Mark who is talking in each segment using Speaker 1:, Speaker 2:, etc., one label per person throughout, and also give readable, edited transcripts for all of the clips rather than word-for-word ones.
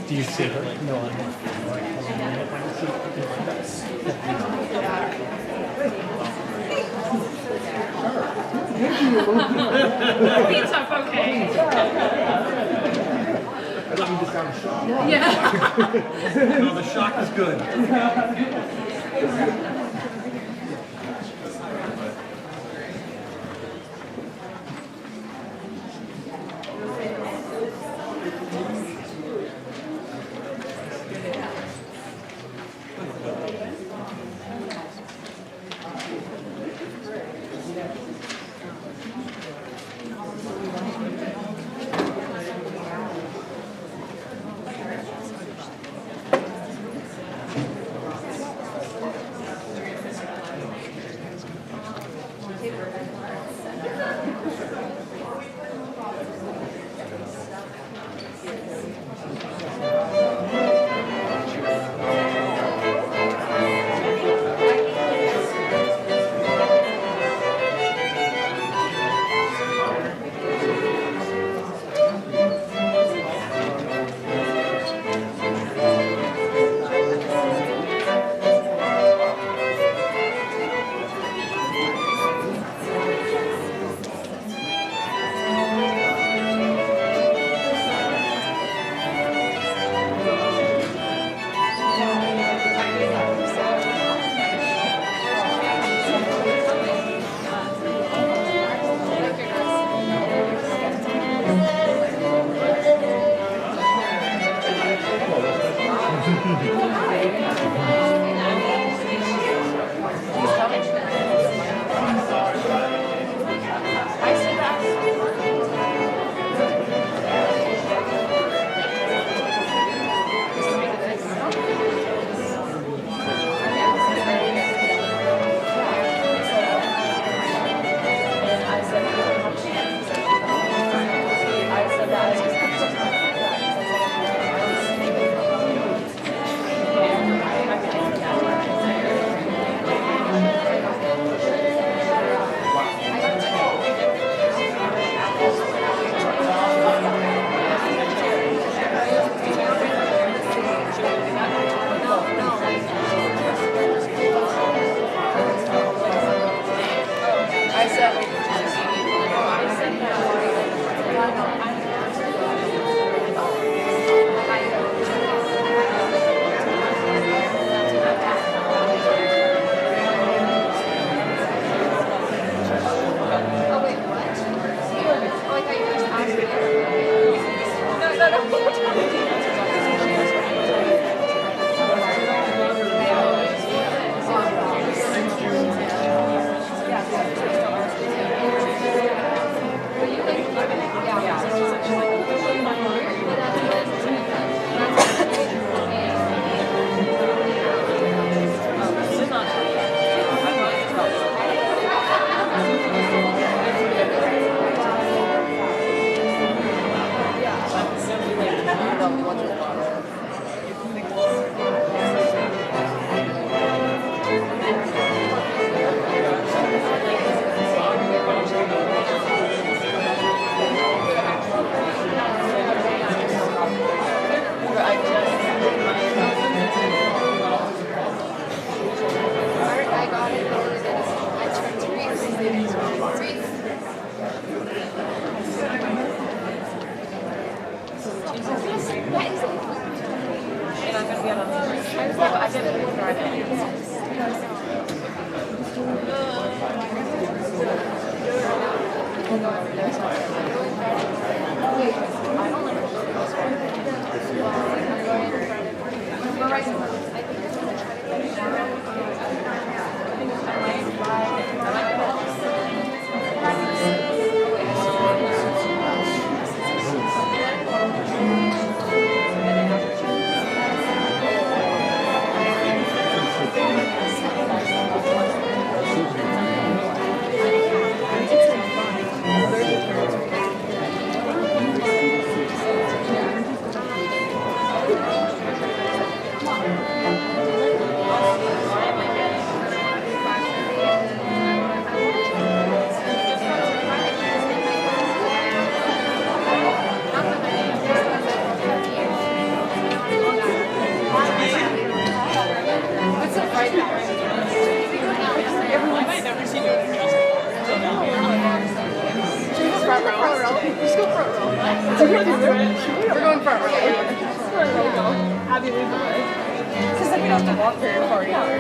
Speaker 1: Do you see her? No, I'm not.
Speaker 2: Beats up okay.
Speaker 1: I don't mean to sound shocked.
Speaker 2: Yeah.
Speaker 3: No, the shock is good.
Speaker 4: have you leave the way. Because then we don't have to walk very far either.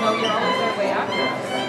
Speaker 4: No, you're always our way after.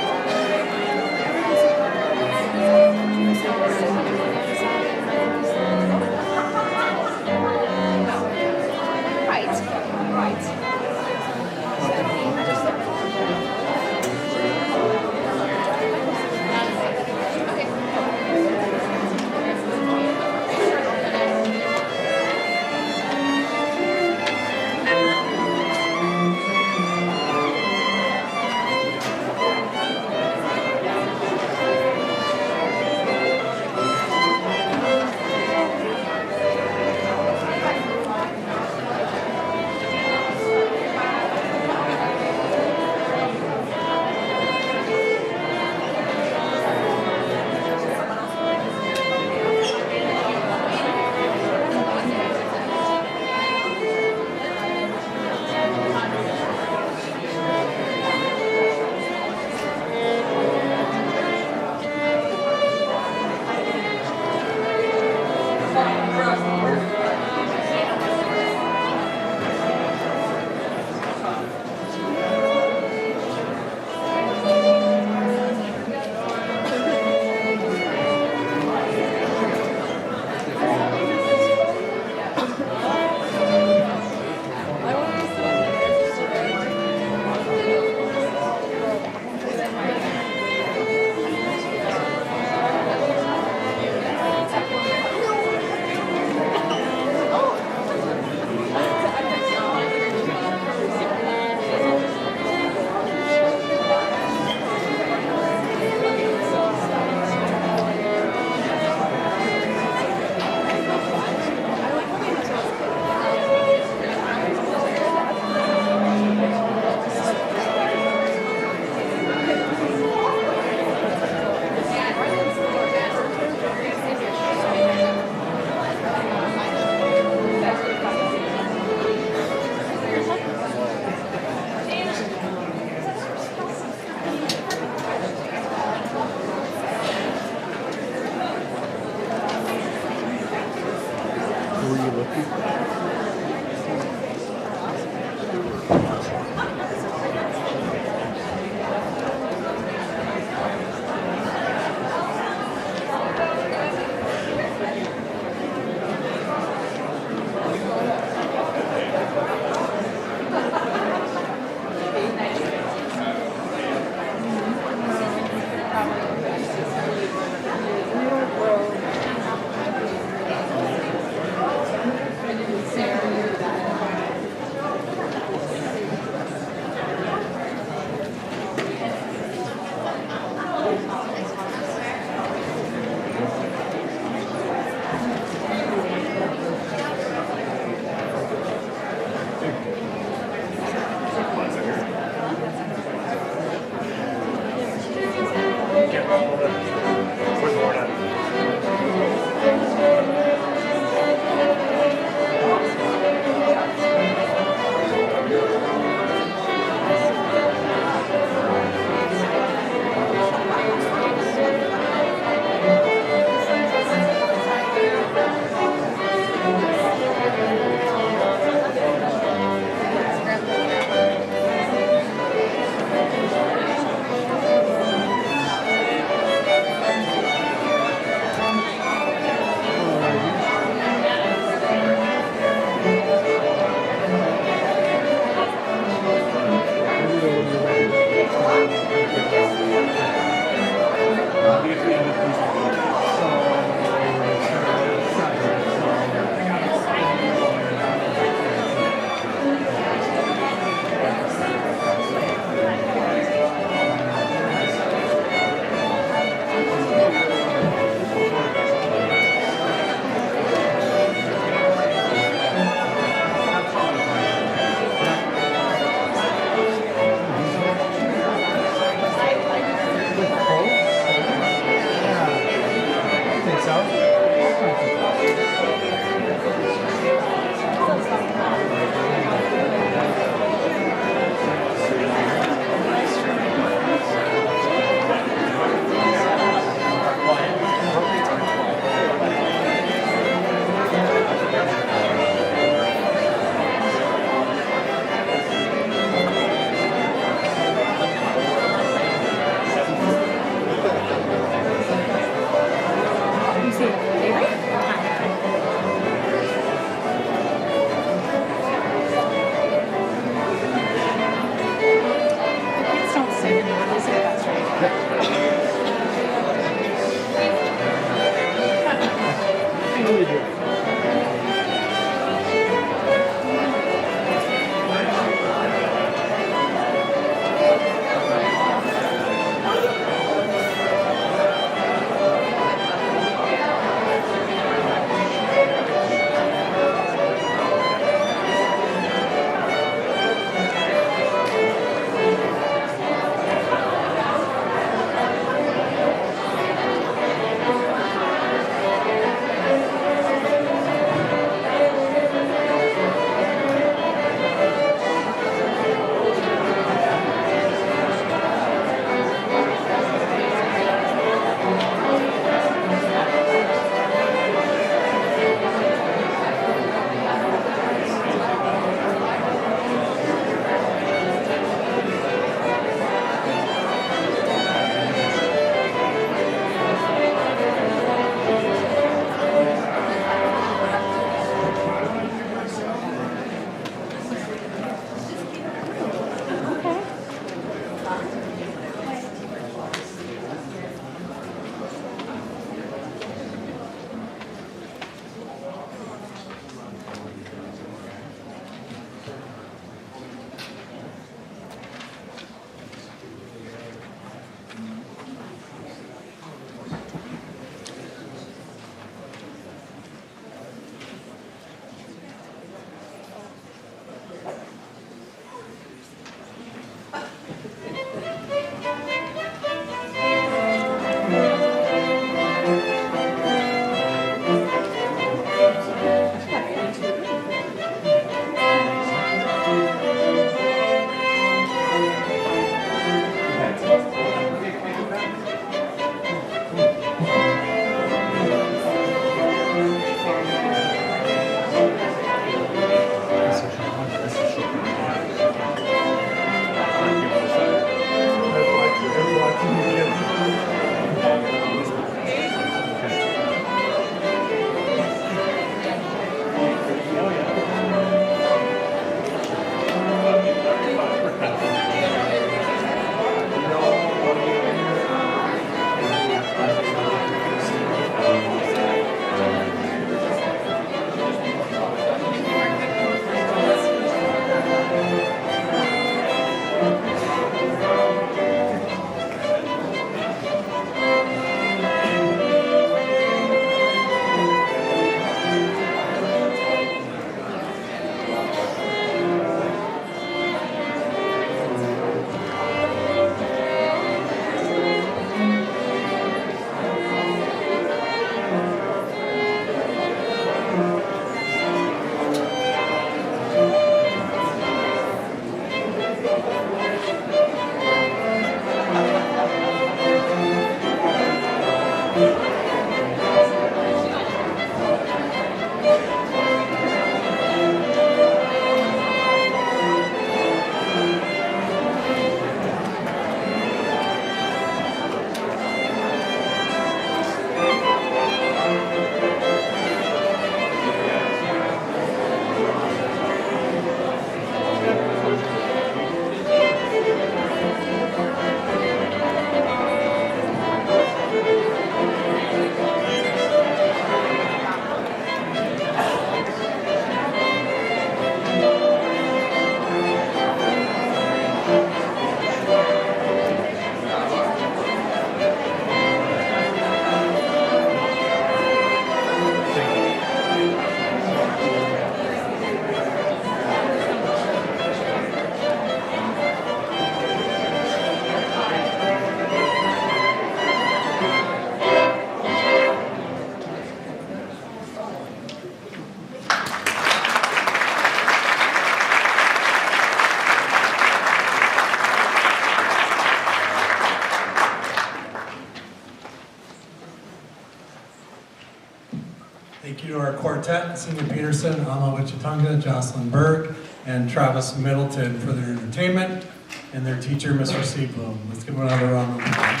Speaker 5: Quartet, Senior Peterson, Alma Wichatunga, Jocelyn Berg, and Travis Middleton for their entertainment, and their teacher, Mr. Seablum. Let's give them another round of applause.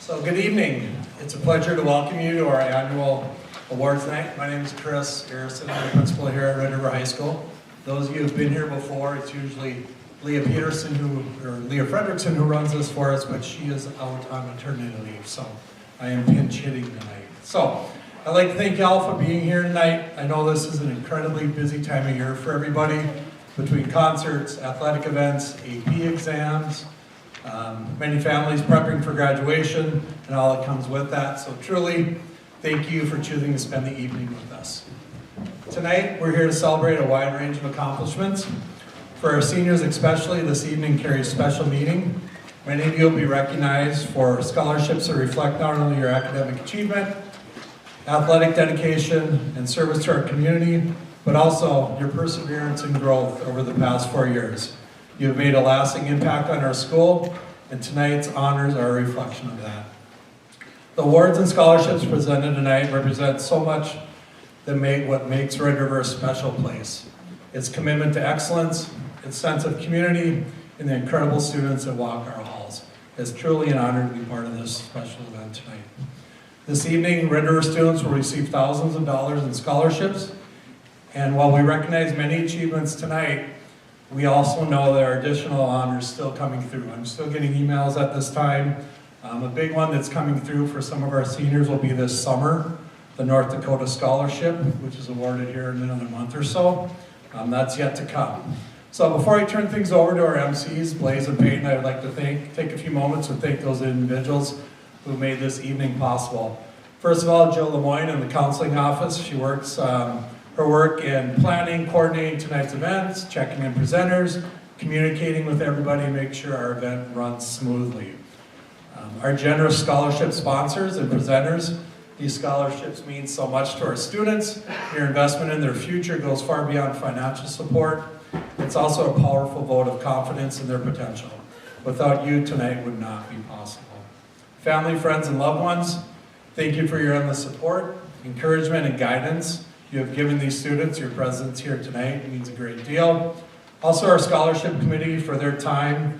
Speaker 5: So good evening. It's a pleasure to welcome you to our annual awards night. My name is Chris Harrison. I'm the principal here at Red River High School. Those of you who've been here before, it's usually Leah Fredrickson who runs this for us, but she is out on maternity leave, so I am pinch hitting tonight. So I'd like to thank y'all for being here tonight. I know this is an incredibly busy time of year for everybody, between concerts, athletic events, AP exams, many families prepping for graduation, and all that comes with that. So truly, thank you for choosing to spend the evening with us. Tonight, we're here to celebrate a wide range of accomplishments. For our seniors especially, this evening carries special meaning. Many of you will be recognized for scholarships that reflect not only your academic achievement, athletic dedication, and service to our community, but also your perseverance and growth over the past 4 years. You have made a lasting impact on our school, and tonight's honors are a reflection of that. The awards and scholarships presented tonight represent so much that what makes Red River a special place. Its commitment to excellence, its sense of community, and the incredible students that walk our halls. It's truly an honor to be part of this special event tonight. This evening, Red River students will receive thousands of dollars in scholarships, and while we recognize many achievements tonight, we also know there are additional honors still coming through. I'm still getting emails at this time. A big one that's coming through for some of our seniors will be this summer, the North Dakota Scholarship, which is awarded here in another month or so. That's yet to come. So before I turn things over to our MCs, Blaze and Peyton, I would like to take a few moments to thank those individuals who made this evening possible. First of all, Jill Lemoyne in the counseling office. She works her work in planning, coordinating tonight's events, checking in presenters, communicating with everybody, and make sure our event runs smoothly. Our generous scholarship sponsors and presenters. These scholarships mean so much to our students. Your investment in their future goes far beyond financial support. It's also a powerful vote of confidence in their potential. Without you, tonight would not be possible. Family, friends, and loved ones, thank you for your endless support, encouragement, and guidance you have given these students. Your presence here tonight means a great deal. Also, our scholarship committee for their time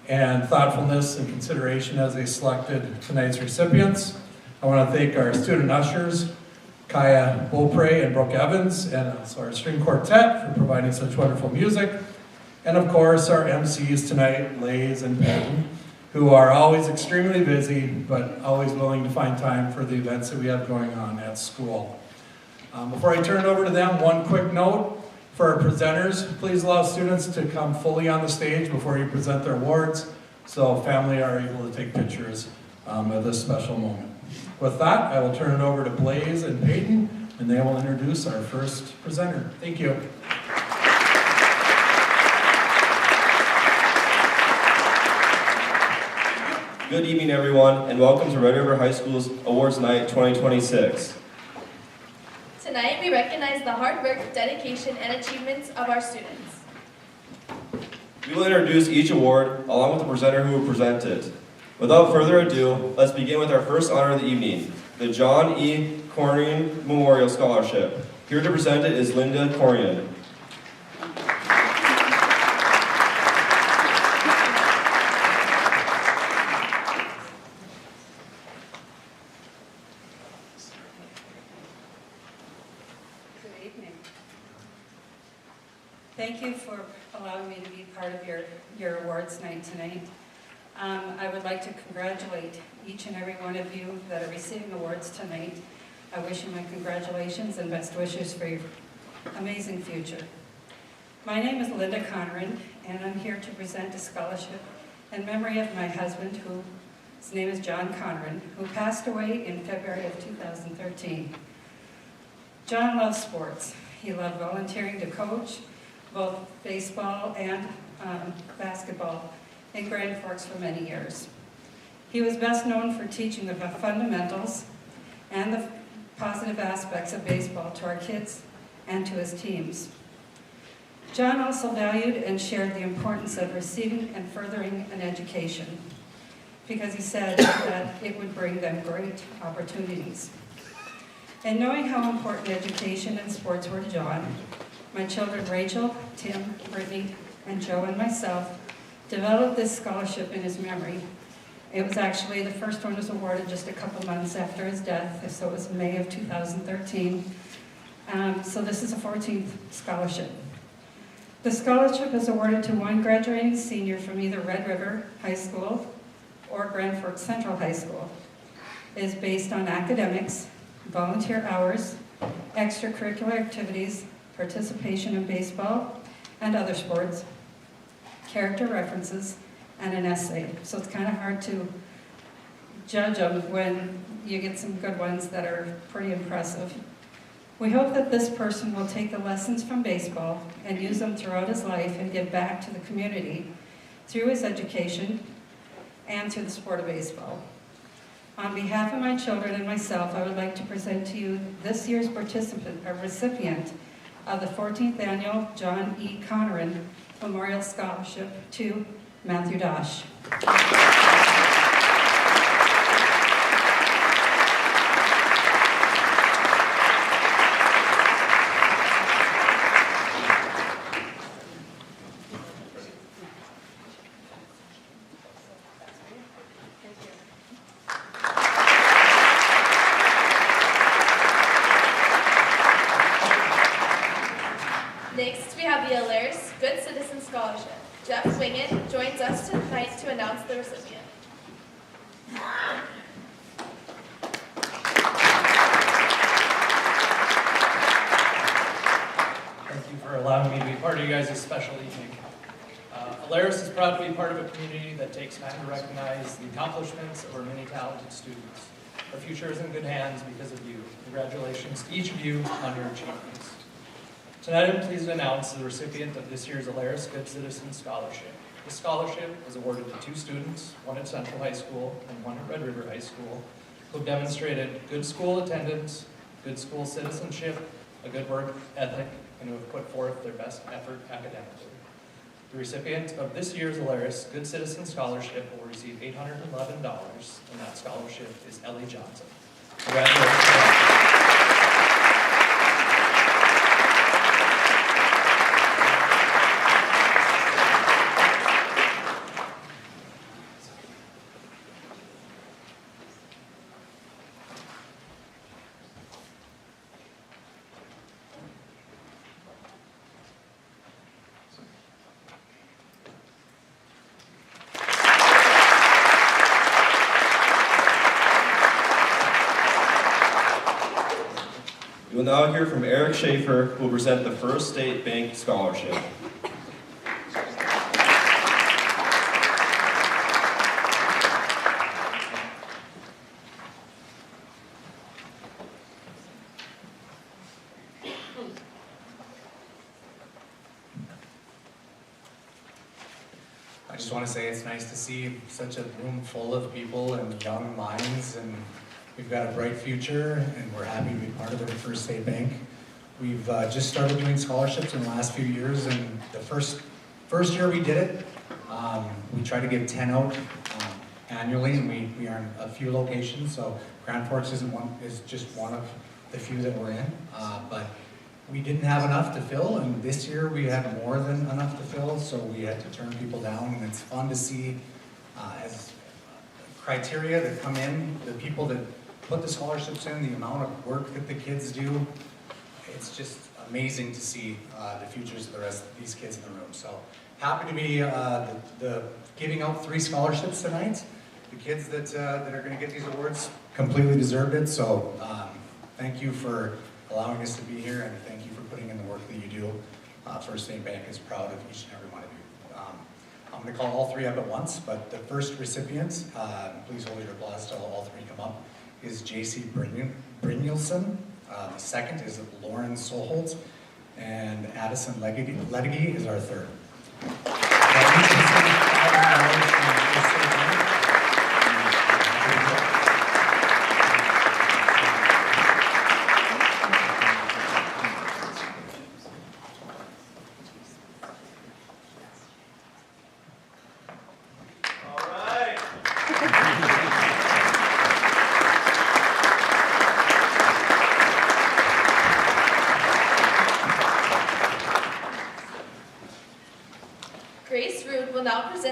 Speaker 5: and thoughtfulness and consideration as they selected tonight's recipients. I want to thank our student ushers, Kaya Beaupre and Brooke Evans, and also our string quartet for providing such wonderful music. And of course, our MCs tonight, Blaze and Peyton, who are always extremely busy, but always willing to find time for the events that we have going on at school. Before I turn it over to them, one quick note for our presenters. Please allow students to come fully on the stage before you present their awards, so family are able to take pictures at this special moment. With that, I will turn it over to Blaze and Peyton, and they will introduce our first presenter. Thank you.
Speaker 6: Good evening, everyone, and welcome to Red River High School's Awards Night 2026.
Speaker 7: Tonight, we recognize the hard work, dedication, and achievements of our students.
Speaker 6: We will introduce each award along with the presenter who will present it. Without further ado, let's begin with our first honor of the evening, the John E. Corian Memorial Scholarship. Here to present it is Linda Corian.
Speaker 8: Good evening. Thank you for allowing me to be part of your awards night tonight. I would like to congratulate each and every one of you that are receiving awards tonight. I wish you my congratulations and best wishes for your amazing future. My name is Linda Conran, and I'm here to present a scholarship in memory of my husband, whose name is John Conran, who passed away in February of 2013. John loves sports. He loved volunteering to coach both baseball and basketball in Grand Forks for many years. He was best known for teaching the fundamentals and the positive aspects of baseball to our kids and to his teams. John also valued and shared the importance of receiving and furthering an education. because he said that it would bring them great opportunities. And knowing how important education and sports were to John, my children Rachel, Tim, Brittany, and Joe and myself developed this scholarship in his memory. It was actually, the first one was awarded just a couple months after his death, so it was May of 2013. So this is a 14th scholarship. The scholarship is awarded to one graduating senior from either Red River High School or Grand Forks Central High School. It is based on academics, volunteer hours, extracurricular activities, participation in baseball and other sports, character references, and an essay. So it's kind of hard to judge them when you get some good ones that are pretty impressive. We hope that this person will take the lessons from baseball and use them throughout his life and give back to the community through his education and through the sport of baseball. On behalf of my children and myself, I would like to present to you this year's recipient of the 14th Annual John E. Conneran Memorial Scholarship to Matthew Dosh.
Speaker 7: Next, we have the Alaris Good Citizen Scholarship. Jeff Wingen joins us tonight to announce the recipient.
Speaker 9: Thank you for allowing me to be part of you guys' special evening. Alaris is proud to be part of a community that takes time to recognize the accomplishments of our many talented students. Our future is in good hands because of you. Congratulations to each of you on your achievements. Tonight I'm pleased to announce the recipient of this year's Alaris Good Citizen Scholarship. This scholarship was awarded to 2 students, one at Central High School and one at Red River High School, who have demonstrated good school attendance, good school citizenship, a good work ethic, and who have put forth their best effort academically. The recipient of this year's Alaris Good Citizen Scholarship will receive $811, and that scholarship is Ellie Johnson. Congratulations.
Speaker 6: We will now hear from Eric Schaefer, who will present the First State Bank Scholarship.
Speaker 1: I just want to say it's nice to see such a room full of people and young minds, and we've got a bright future, and we're happy to be part of it at First State Bank. We've just started doing scholarships in the last few years, and the first year we did it, we tried to give 10 out annually, and we are in a few locations, so Grand Forks is just one of the few that we're in, but we didn't have enough to fill, and this year we had more than enough to fill, so we had to turn people down, and it's fun to see as criteria that come in, the people that put the scholarships in, the amount of work that the kids do. It's just amazing to see the futures of the rest of these kids in the room. So happy to be giving out 3 scholarships tonight. The kids that are going to get these awards completely deserved it. So thank you for allowing us to be here, and thank you for putting in the work that you do. First State Bank is proud of each and every one of you. I'm going to call all 3 up at once, but the first recipient, please hold your applause till all 3 come up, is J.C. Brynjolfsson. The second is Lauren Solholtz, and Addison Ledegi is our third.
Speaker 3: All right.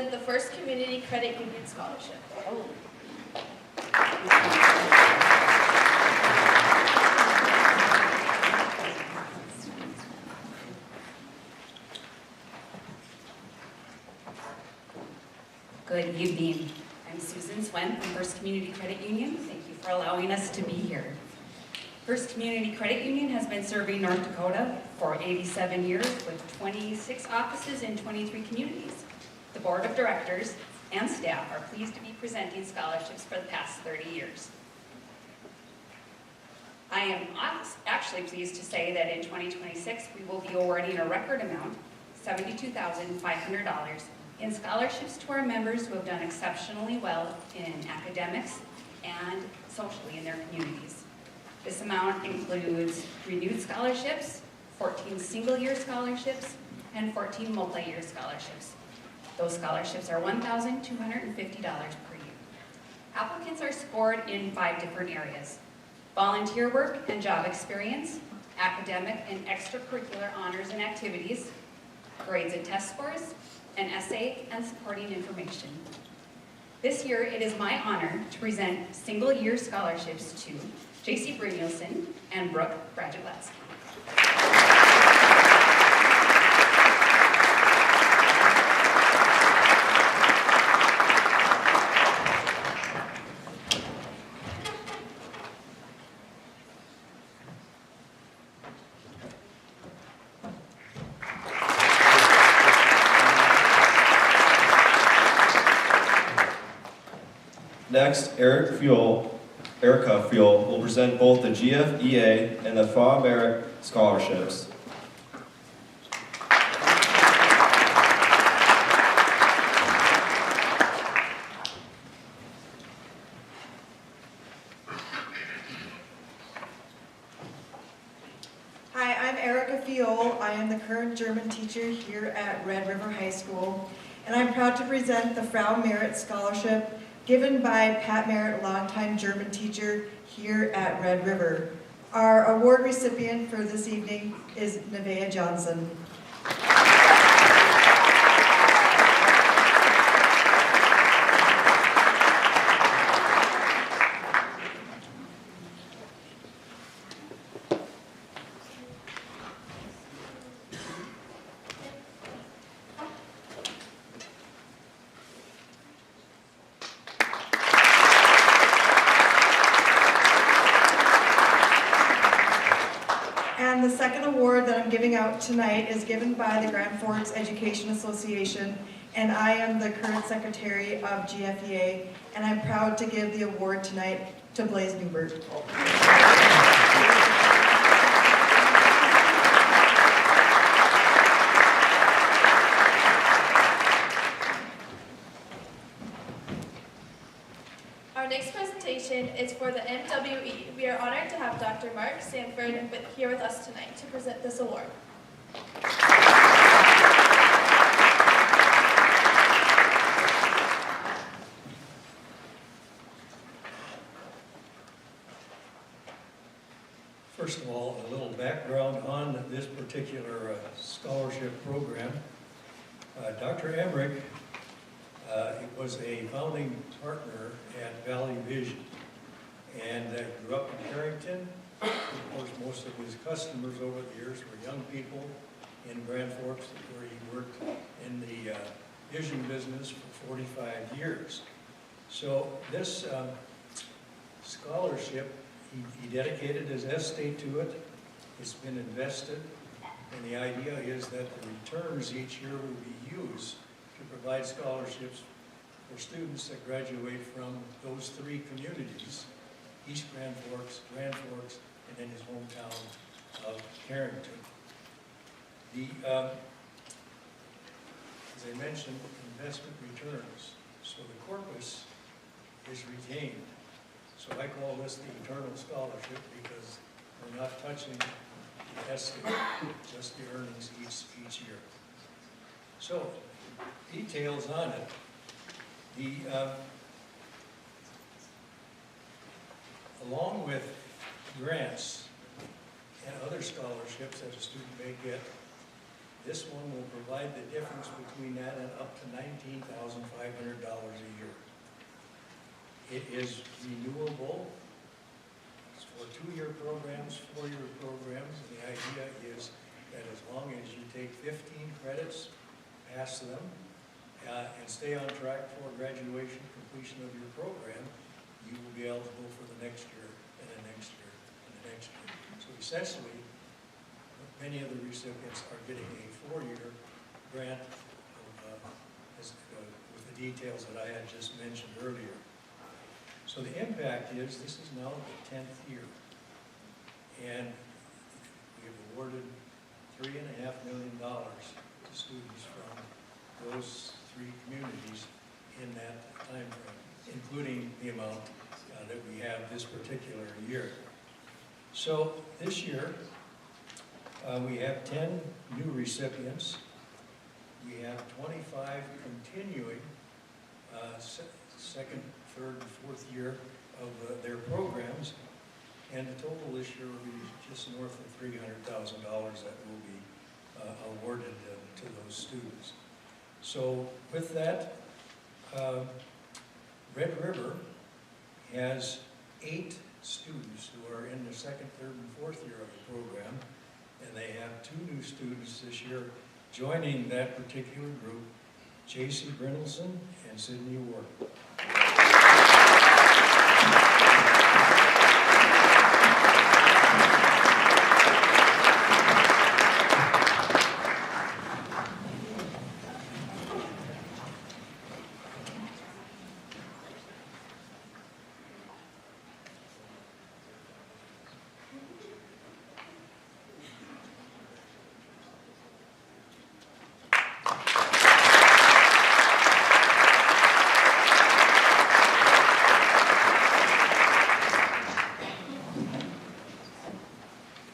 Speaker 7: present the First Community Credit Union Scholarship.
Speaker 10: Good evening. I'm Susan Swen from First Community Credit Union. Thank you for allowing us to be here. First Community Credit Union has been serving North Dakota for 87 years with 26 offices in 23 communities. The Board of Directors and staff are pleased to be presenting scholarships for the past 30 years. I am actually pleased to say that in 2026 we will be awarding a record amount, $72,500, in scholarships to our members who have done exceptionally well in academics and socially in their communities. This amount includes renewed scholarships, 14 single-year scholarships, and 14 multi-year scholarships. Those scholarships are $1,250 per year. Applicants are scored in 5 different areas: volunteer work and job experience, academic and extracurricular honors and activities, grades and test scores, an essay, and supporting information. This year, it is my honor to present single-year scholarships to J.C. Brynjolfsson and Brooke Brajaglatsky.
Speaker 6: Next, Erica Fuel will present both the GFEA and the FA Merit Scholarships.
Speaker 4: Hi, I'm Erica Fiol. I am the current German teacher here at Red River High School, and I'm proud to present the Frau Merit Scholarship given by Pat Merritt, longtime German teacher here at Red River. Our award recipient for this evening is Nevaeh Johnson. And the second award that I'm giving out tonight is given by the Grand Forks Education Association, and I am the current secretary of GFEA, and I'm proud to give the award tonight to Blaze Newbert.
Speaker 7: Our next presentation is for the MWE. We are honored to have Dr. Mark Sanford here with us tonight to present this award.
Speaker 3: First of all, a little background on this particular scholarship program. Dr. Emmerich was a founding partner at Valley Vision and grew up in Carrington. Of course, most of his customers over the years were young people in Grand Forks, where he worked in the vision business for 45 years. So this scholarship, he dedicated his estate to it. It's been invested, and the idea is that the returns each year will be used to provide scholarships for students that graduate from those 3 communities, East Grand Forks, and then his hometown of Carrington. As I mentioned, investment returns. So the corpus is retained. So I call this the eternal scholarship because we're not touching the estate, just the earnings each year. So, details on it. Along with grants and other scholarships that a student may get, This one will provide the difference between that and up to $19,500 a year. It is renewable. It's for 2-year programs, 4-year programs, and the idea is that as long as you take 15 credits, pass them, and stay on track for graduation, completion of your program, you will be eligible for the next year, and the next year, and the next year. So essentially, many of the recipients are getting a 4-year grant with the details that I had just mentioned earlier. So the impact is, this is now the 10th year, and we have awarded $3.5 million to students from those 3 communities in that time frame, including the amount that we have this particular year. So this year, we have 10 new recipients. We have 25 continuing second, third, and fourth year of their programs, and the total this year will be just north of $300,000 that will be awarded to those students. So with that, Red River has 8 students who are in the second, third, and fourth year of the program, and they have 2 new students this year joining that particular group, J.C. Brindleson and Sydney Ward.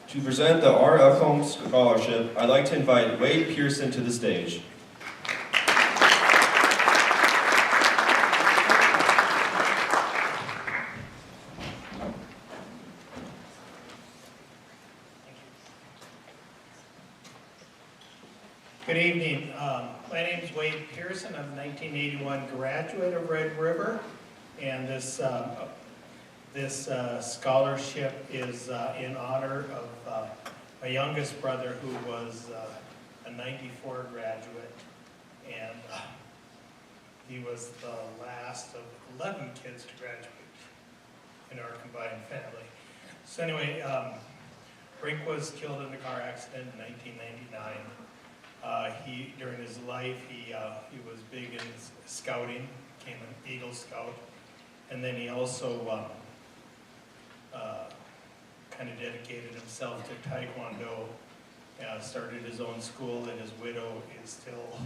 Speaker 6: To present the R.F. Holmes Scholarship, I'd like to invite Wade Pearson to the stage.
Speaker 11: Good evening. My name is Wade Pearson. I'm a 1981 graduate of Red River, and this scholarship is in honor of my youngest brother, who was a 94 graduate, and he was the last of 11 kids to graduate in our combined family. So anyway, Brink was killed in a car accident in 1999. During his life, he was big in scouting, became an Eagle Scout, and then he also kind of dedicated himself to Taekwondo, started his own school, and his widow is still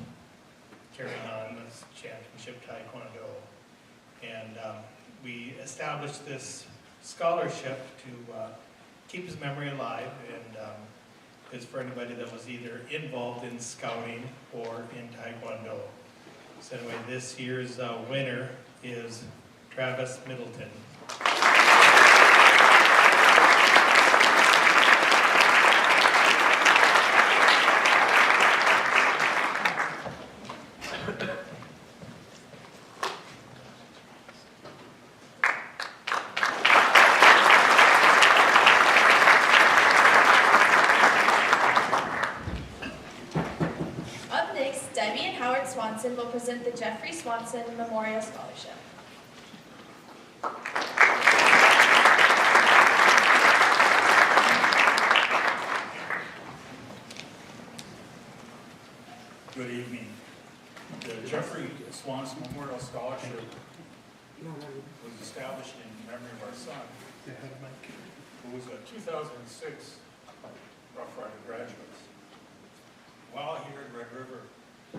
Speaker 11: carrying on this championship Taekwondo. And we established this scholarship to keep his memory alive, and is for anybody that was either involved in scouting or in Taekwondo. So anyway, this year's winner is Travis Middleton.
Speaker 7: Swanson will present the Jeffrey Swanson Memorial Scholarship.
Speaker 12: Good evening. The Jeffrey Swanson Memorial Scholarship was established in memory of our son, who was a 2006 Rough Rider graduate. While here at Red River,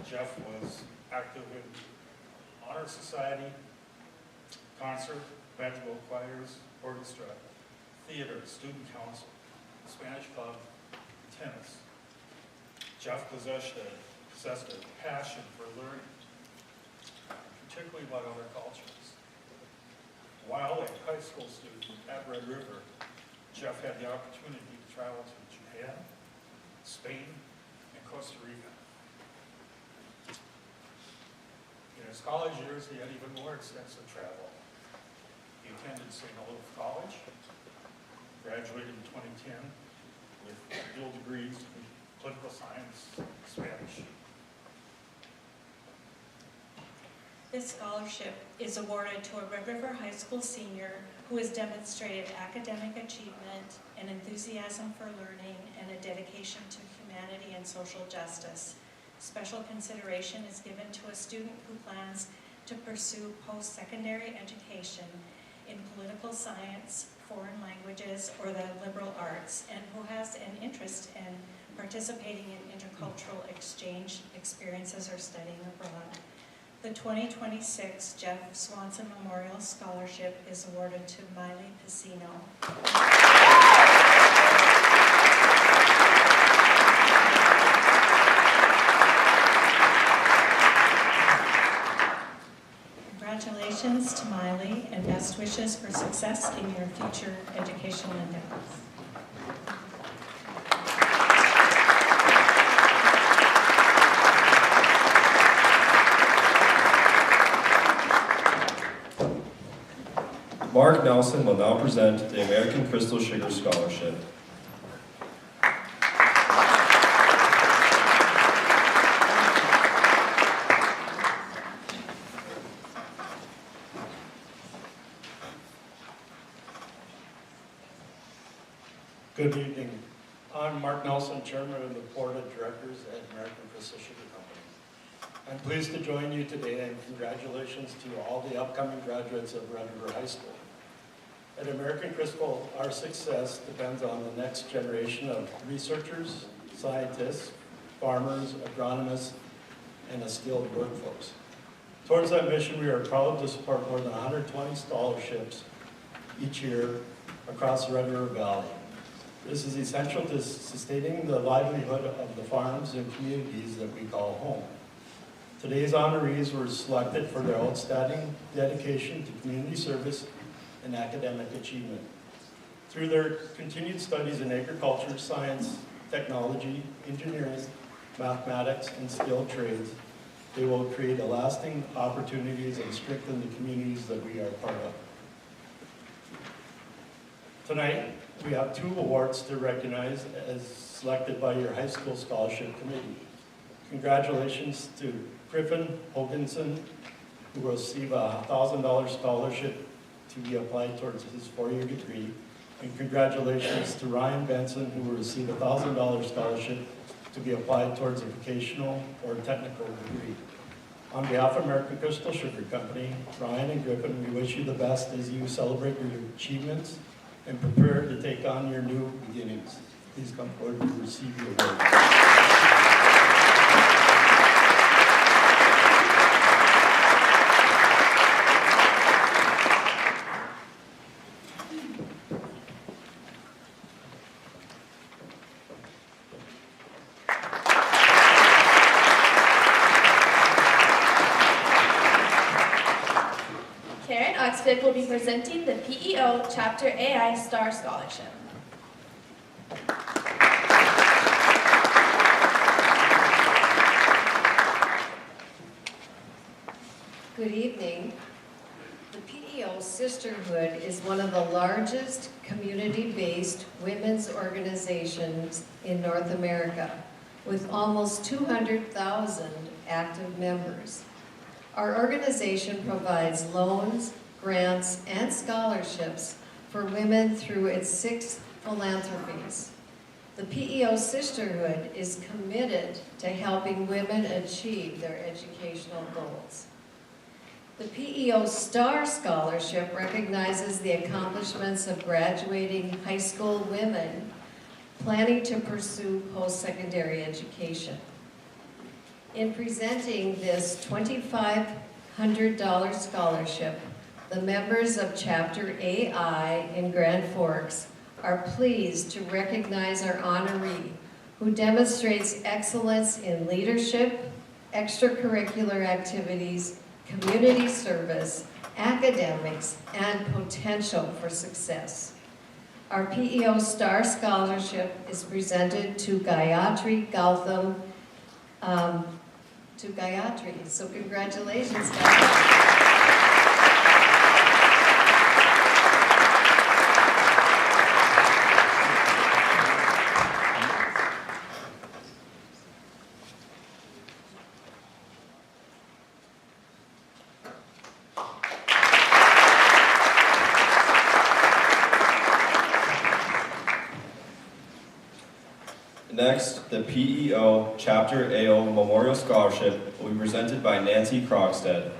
Speaker 12: Jeff was active in Honor Society, concert, basketball choirs, orchestra, theater, student council, Spanish club, and tennis. Jeff possessed a passion for learning, particularly about other cultures. While a high school student at Red River, Jeff had the opportunity to travel to Japan, Spain, and Costa Rica. In his college years, he had even more extensive travel. He attended St. Olaf College, graduated in 2010 with dual degrees in political science and Spanish.
Speaker 13: This scholarship is awarded to a Red River High School senior who has demonstrated academic achievement, an enthusiasm for learning, and a dedication to humanity and social justice. Special consideration is given to a student who plans to pursue post-secondary education in political science, foreign languages, or the liberal arts, and who has an interest in participating in intercultural exchange experiences or studying abroad. The 2026 Jeff Swanson Memorial Scholarship is awarded to Miley Piscino. Congratulations to Miley and best wishes for success in your future educational endeavors.
Speaker 6: Mark Nelson will now present the American Crystal Sugar Scholarship.
Speaker 11: Good evening. I'm Mark Nelson, Chairman of the Board of Directors at American Crystal Sugar Company. I'm pleased to join you today, and congratulations to all the upcoming graduates of Red River High School. At American Crystal, our success depends on the next generation of researchers, scientists, farmers, agronomists, and a skilled workforce. Towards that mission, we are proud to support more than 120 scholarships each year across the Red River Valley. This is essential to sustaining the livelihood of the farms and communities that we call home. Today's honorees were selected for their outstanding dedication to community service and academic achievement. Through their continued studies in agriculture, science, technology, engineering, mathematics, and skilled trades, they will create lasting opportunities and strengthen the communities that we are part of. Tonight, we have 2 awards to recognize as selected by your high school scholarship committee. Congratulations to Griffin Hoganson, who will receive a $1,000 scholarship to be applied towards his 4-year degree. And congratulations to Ryan Benson, who will receive a $1,000 scholarship to be applied towards a vocational or technical degree. On behalf of American Crystal Sugar Company, Ryan and Griffin, we wish you the best as you celebrate your achievements and prepare to take on your new beginnings. Please come forward to receive your award.
Speaker 7: Karen Oxford will be presenting the PEO Chapter AI Star Scholarship.
Speaker 14: Good evening. The PEO Sisterhood is one of the largest community-based women's organizations in North America, with almost 200,000 active members. Our organization provides loans, grants, and scholarships for women through its 6 philanthropies. The PEO Sisterhood is committed to helping women achieve their educational goals. The PEO Star Scholarship recognizes the accomplishments of graduating high school women planning to pursue post-secondary education. In presenting this $2,500 scholarship, the members of Chapter AI in Grand Forks are pleased to recognize our honoree, who demonstrates excellence in leadership, extracurricular activities, community service, academics, and potential for success. Our PEO Star Scholarship is presented to Gayatri Gautam to Gayatri. So congratulations, Gayatri.
Speaker 6: Next, the PEO Chapter AO Memorial Scholarship will be presented by Nancy Krogstad.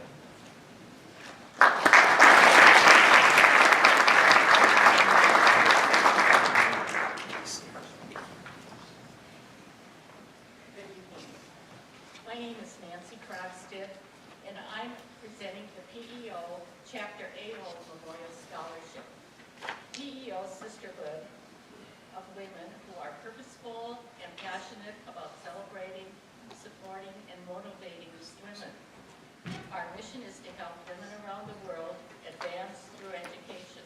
Speaker 15: My name is Nancy Krogstad, and I'm presenting the PEO Chapter AO Memorial Scholarship. PEO Sisterhood of women who are purposeful and passionate about celebrating, supporting, and motivating women. Our mission is to help women around the world advance through education.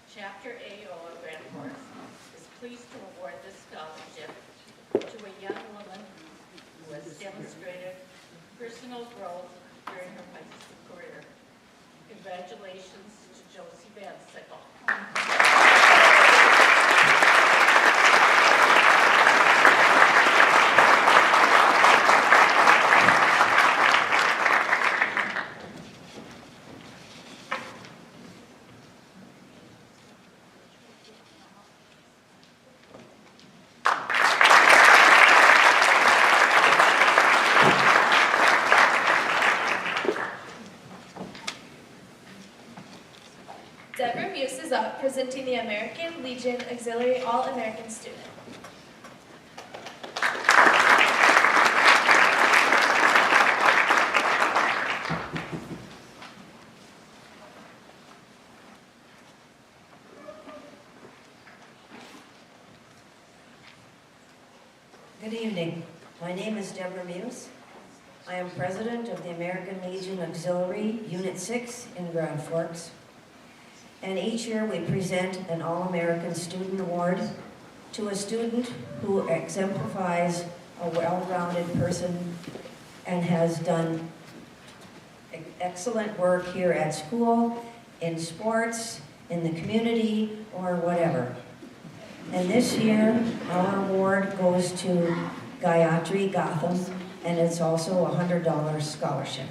Speaker 15: Chapter AO of Grand Forks is pleased to award this scholarship to a young woman who has demonstrated personal growth during her high school career. Congratulations to Josie Van Sickle.
Speaker 7: Deborah Muse is up, presenting the American Legion Auxiliary All-American Student.
Speaker 16: Good evening. My name is Deborah Muse. I am president of the American Legion Auxiliary Unit 6 in Grand Forks. And each year we present an All-American Student Award to a student who exemplifies a well-rounded person and has done excellent work here at school, in sports, in the community, or whatever. And this year, our award goes to Gayatri Gotham, and it's also a $100 scholarship.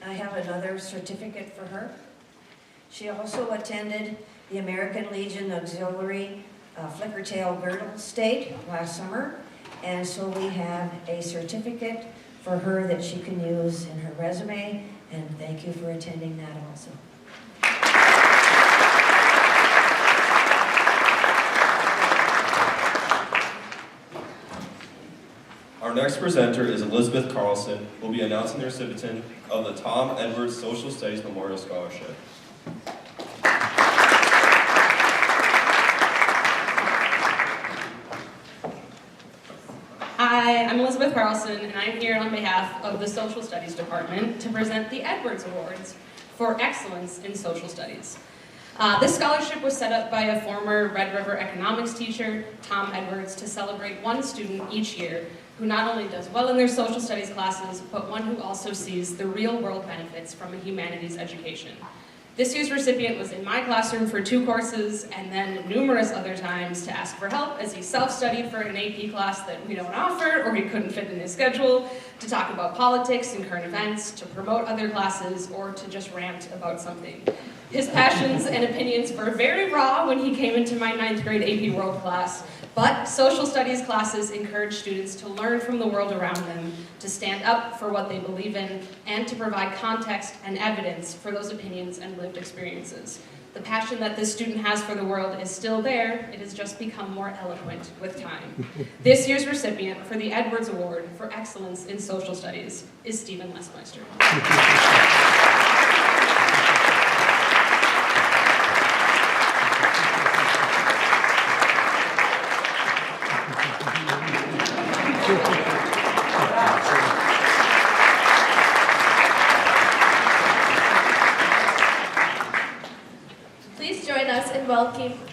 Speaker 16: I have another certificate for her. She also attended the American Legion Auxiliary Flickertail Girdle State last summer, and so we have a certificate for her that she can use in her resume, and thank you for attending that also.
Speaker 6: Our next presenter is Elizabeth Carlson, who will be announcing the recipient of the Tom Edwards Social Studies Memorial Scholarship.
Speaker 17: Hi, I'm Elizabeth Carlson, and I'm here on behalf of the Social Studies Department to present the Edwards Awards for Excellence in Social Studies. This scholarship was set up by a former Red River economics teacher, Tom Edwards, to celebrate one student each year who not only does well in their social studies classes, but one who also sees the real-world benefits from a humanities education. This year's recipient was in my classroom for 2 courses and then numerous other times to ask for help as he self-studied for an AP class that we don't offer or he couldn't fit in his schedule, to talk about politics and current events, to promote other classes, or to just rant about something. His passions and opinions were very raw when he came into my 9th grade AP World class, but social studies classes encourage students to learn from the world around them, to stand up for what they believe in, and to provide context and evidence for those opinions and lived experiences. The passion that this student has for the world is still there, it has just become more eloquent with time. This year's recipient for the Edwards Award for Excellence in Social Studies is Stephen Lesmeister.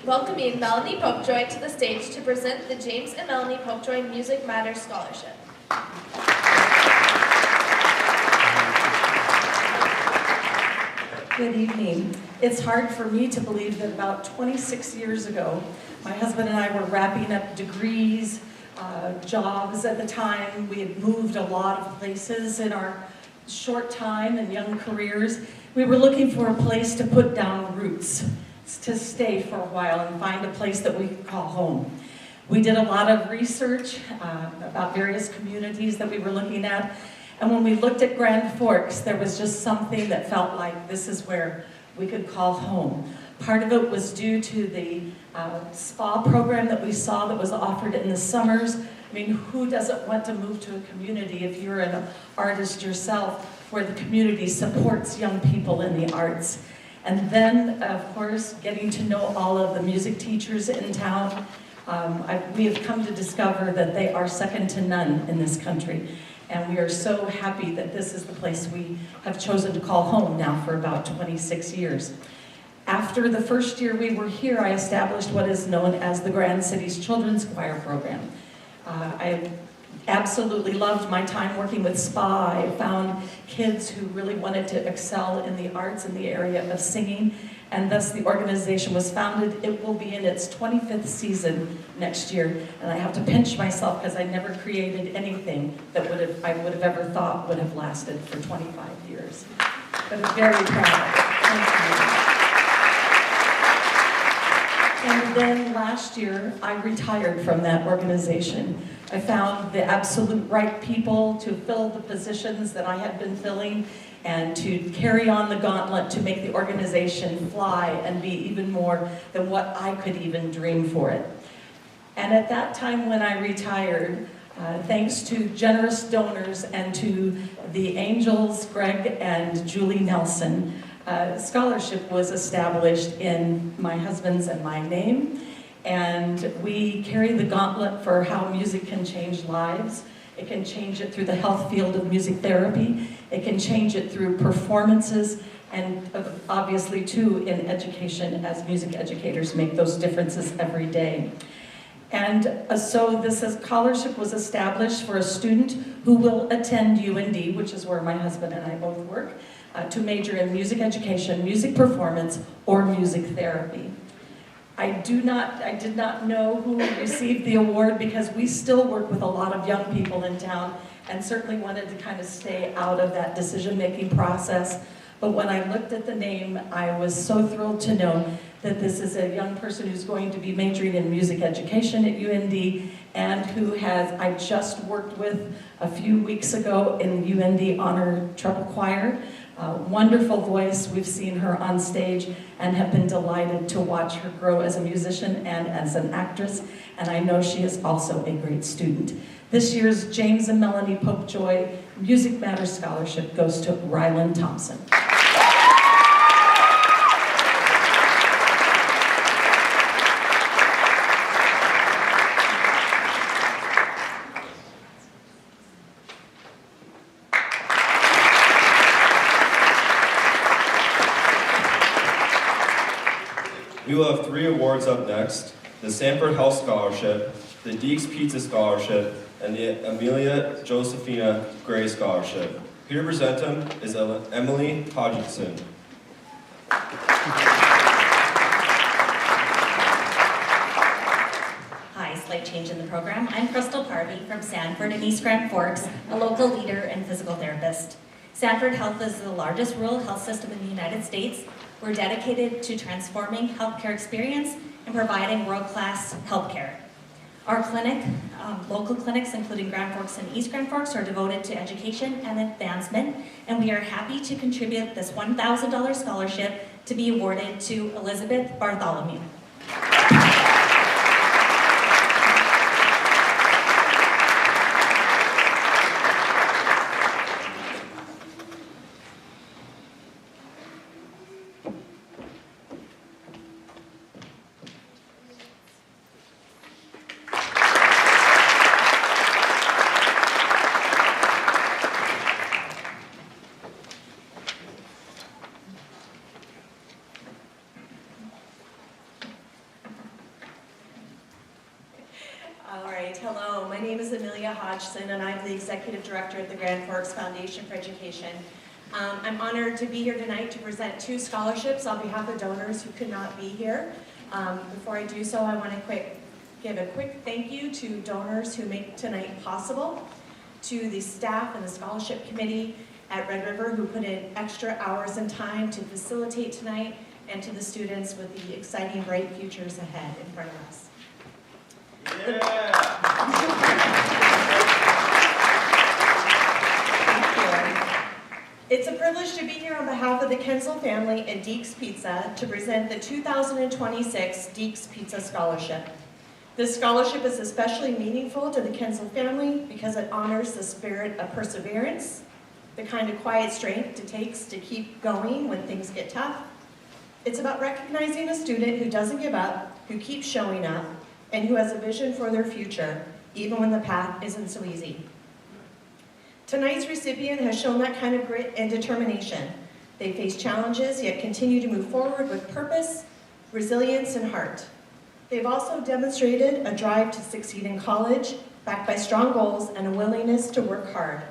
Speaker 7: welcoming Melanie Popejoy to the stage to present the James and Melanie Popejoy Music Matters Scholarship.
Speaker 18: Good evening. It's hard for me to believe that about 26 years ago, my husband and I were wrapping up degrees, jobs at the time. We had moved a lot of places in our short time and young careers. We were looking for a place to put down roots, to stay for a while and find a place that we could call home. We did a lot of research about various communities that we were looking at. And when we looked at Grand Forks, there was just something that felt like this is where we could call home. Part of it was due to the spa program that we saw that was offered in the summers. I mean, who doesn't want to move to a community if you're an artist yourself where the community supports young people in the arts? And then, of course, getting to know all of the music teachers in town. We have come to discover that they are second to none in this country. And we are so happy that this is the place we have chosen to call home now for about 26 years. After the first year we were here, I established what is known as the Grand Cities Children's Choir Program. I absolutely loved my time working with SPA. I found kids who really wanted to excel in the arts in the area of singing, and thus the organization was founded. It will be in its 25th season next year, and I have to pinch myself because I never created anything that I would have ever thought would have lasted for 25 years. But I'm very proud. Thank you. And then last year, I retired from that organization. I found the absolute right people to fill the positions that I had been filling and to carry on the gauntlet to make the organization fly and be even more than what I could even dream for it. And at that time when I retired, thanks to generous donors and to the Angels, Greg and Julie Nelson, a scholarship was established in my husband's and my name, and we carry the gauntlet for how music can change lives. It can change it through the health field of music therapy. It can change it through performances, and obviously too in education, as music educators make those differences every day. And so this scholarship was established for a student who will attend UND, which is where my husband and I both work, to major in music education, music performance, or music therapy. I did not know who received the award because we still work with a lot of young people in town and certainly wanted to kind of stay out of that decision-making process. But when I looked at the name, I was so thrilled to know that this is a young person who's going to be majoring in music education at UND and who I just worked with a few weeks ago in UND Honor Treble Choir. Wonderful voice. We've seen her on stage and have been delighted to watch her grow as a musician and as an actress, and I know she is also a great student. This year's James and Melanie Popejoy Music Matters Scholarship goes to Ryland Thompson.
Speaker 6: We will have 3 awards up next: the Sanford Health Scholarship, the Deeks Pizza Scholarship, and the Amelia Josephina Gray Scholarship. Here to present them is Emily Hodgson.
Speaker 19: Hi, slight change in the program. I'm Crystal Parvey from Sanford and East Grand Forks, a local leader and physical therapist. Sanford Health is the largest rural health system in the United States. We're dedicated to transforming healthcare experience and providing world-class healthcare. Our clinic, local clinics, including Grand Forks and East Grand Forks, are devoted to education and advancement, and we are happy to contribute this $1,000 scholarship to be awarded to Elizabeth Bartholomew.
Speaker 20: Hello, my name is Amelia Hodgson, and I'm the Executive Director at the Grand Forks Foundation for Education. I'm honored to be here tonight to present 2 scholarships on behalf of donors who could not be here. Before I do so, I want to give a quick thank you to donors who make tonight possible, to the staff and the scholarship committee at Red River who put in extra hours and time to facilitate tonight, and to the students with the exciting, bright futures ahead in front of us. It's a privilege to be here on behalf of the Kensel family and Deeks Pizza to present the 2026 Deeks Pizza Scholarship. This scholarship is especially meaningful to the Kensel family because it honors the spirit of perseverance, the kind of quiet strength it takes to keep going when things get tough. It's about recognizing a student who doesn't give up, who keeps showing up, and who has a vision for their future, even when the path isn't so easy. Tonight's recipient has shown that kind of grit and determination. They face challenges, yet continue to move forward with purpose, resilience, and heart. They've also demonstrated a drive to succeed in college, backed by strong goals and a willingness to work hard.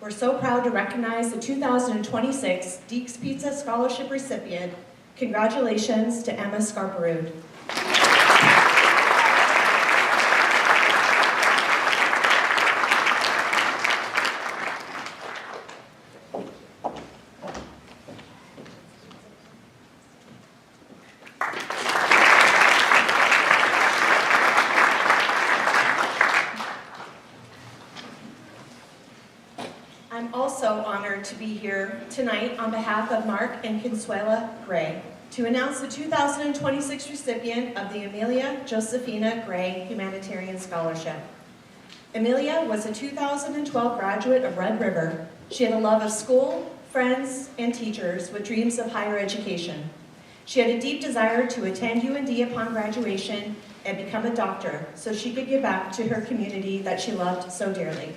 Speaker 20: We're so proud to recognize the 2026 Deeks Pizza Scholarship recipient. Congratulations to Emma Scarparud. I'm also honored to be here tonight on behalf of Mark and Consuela Gray to announce the 2026 recipient of the Amelia Josephina Gray Humanitarian Scholarship. Amelia was a 2012 graduate of Red River. She had a love of school, friends, and teachers with dreams of higher education. She had a deep desire to attend UND upon graduation and become a doctor so she could give back to her community that she loved so dearly.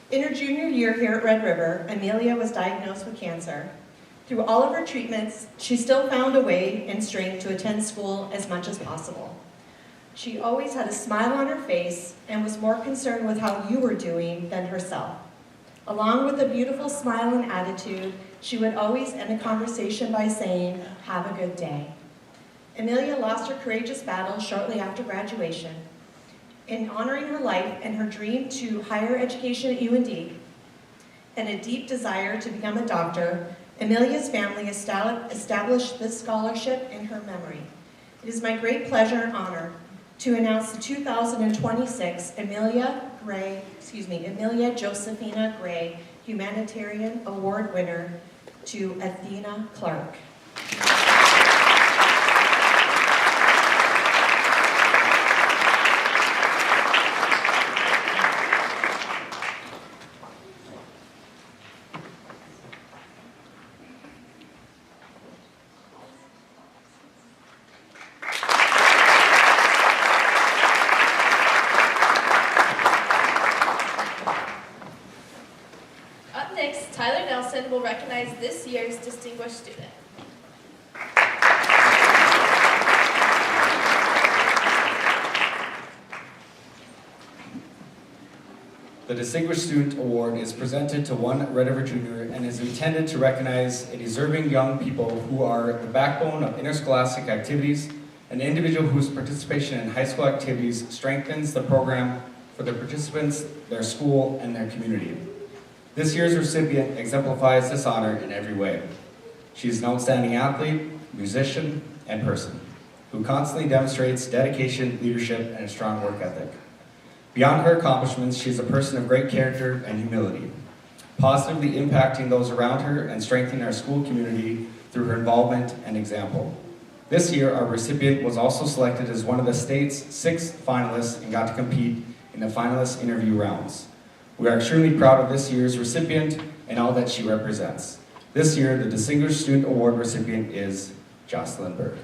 Speaker 20: In her junior year here at Red River, Amelia was diagnosed with cancer. Through all of her treatments, she still found a way and strength to attend school as much as possible. She always had a smile on her face and was more concerned with how you were doing than herself. Along with a beautiful smile and attitude, she would always end a conversation by saying, "Have a good day." Amelia lost her courageous battle shortly after graduation. In honoring her life and her dream to higher education at UND and a deep desire to become a doctor, Amelia's family established this scholarship in her memory. It is my great pleasure and honor to announce the 2026 Amelia Josephina Gray Humanitarian Award winner to Athena Clark.
Speaker 7: Up next, Tyler Nelson will recognize this year's distinguished student.
Speaker 21: The Distinguished Student Award is presented to one Red River junior and is intended to recognize a deserving young people who are the backbone of interscholastic activities, an individual whose participation in high school activities strengthens the program for their participants, their school, and their community. This year's recipient exemplifies this honor in every way. She is an outstanding athlete, musician, and person who constantly demonstrates dedication, leadership, and a strong work ethic. Beyond her accomplishments, she is a person of great character and humility, positively impacting those around her and strengthening our school community through her involvement and example. This year, our recipient was also selected as one of the state's 6 finalists and got to compete in the finalist interview rounds. We are extremely proud of this year's recipient and all that she represents. This year, the Distinguished Student Award recipient is Jocelyn Berg.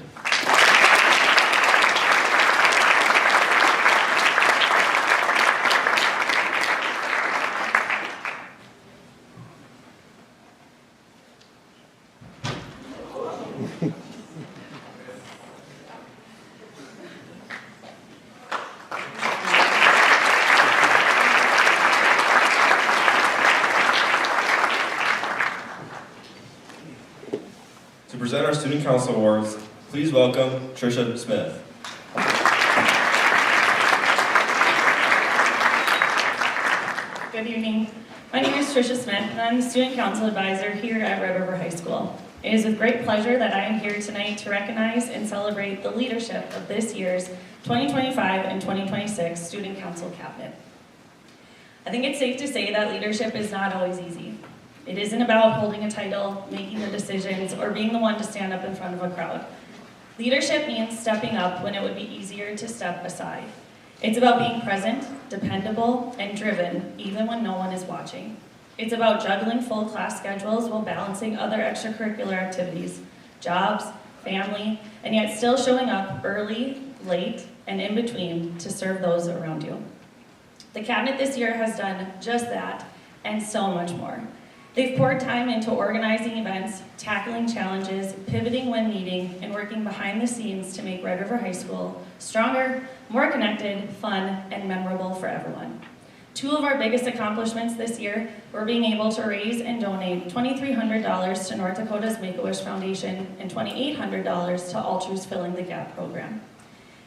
Speaker 6: our Student Council Awards, please welcome Tricia Smith.
Speaker 2: Good evening. My name is Tricia Smith, and I'm the Student Council Advisor here at Red River High School. It is with great pleasure that I am here tonight to recognize and celebrate the leadership of this year's 2025 and 2026 Student Council Cabinet. I think it's safe to say that leadership is not always easy. It isn't about holding a title, making the decisions, or being the one to stand up in front of a crowd. Leadership means stepping up when it would be easier to step aside. It's about being present, dependable, and driven, even when no one is watching. It's about juggling full class schedules while balancing other extracurricular activities, jobs, family, and yet still showing up early, late, and in between to serve those around you. The Cabinet this year has done just that, and so much more. They've poured time into organizing events, tackling challenges, pivoting when needing, and working behind the scenes to make Red River High School stronger, more connected, fun, and memorable for everyone. Two of our biggest accomplishments this year were being able to raise and donate $2,300 to North Dakota's Make-A-Wish Foundation and $2,800 to Altru's Filling the Gap program.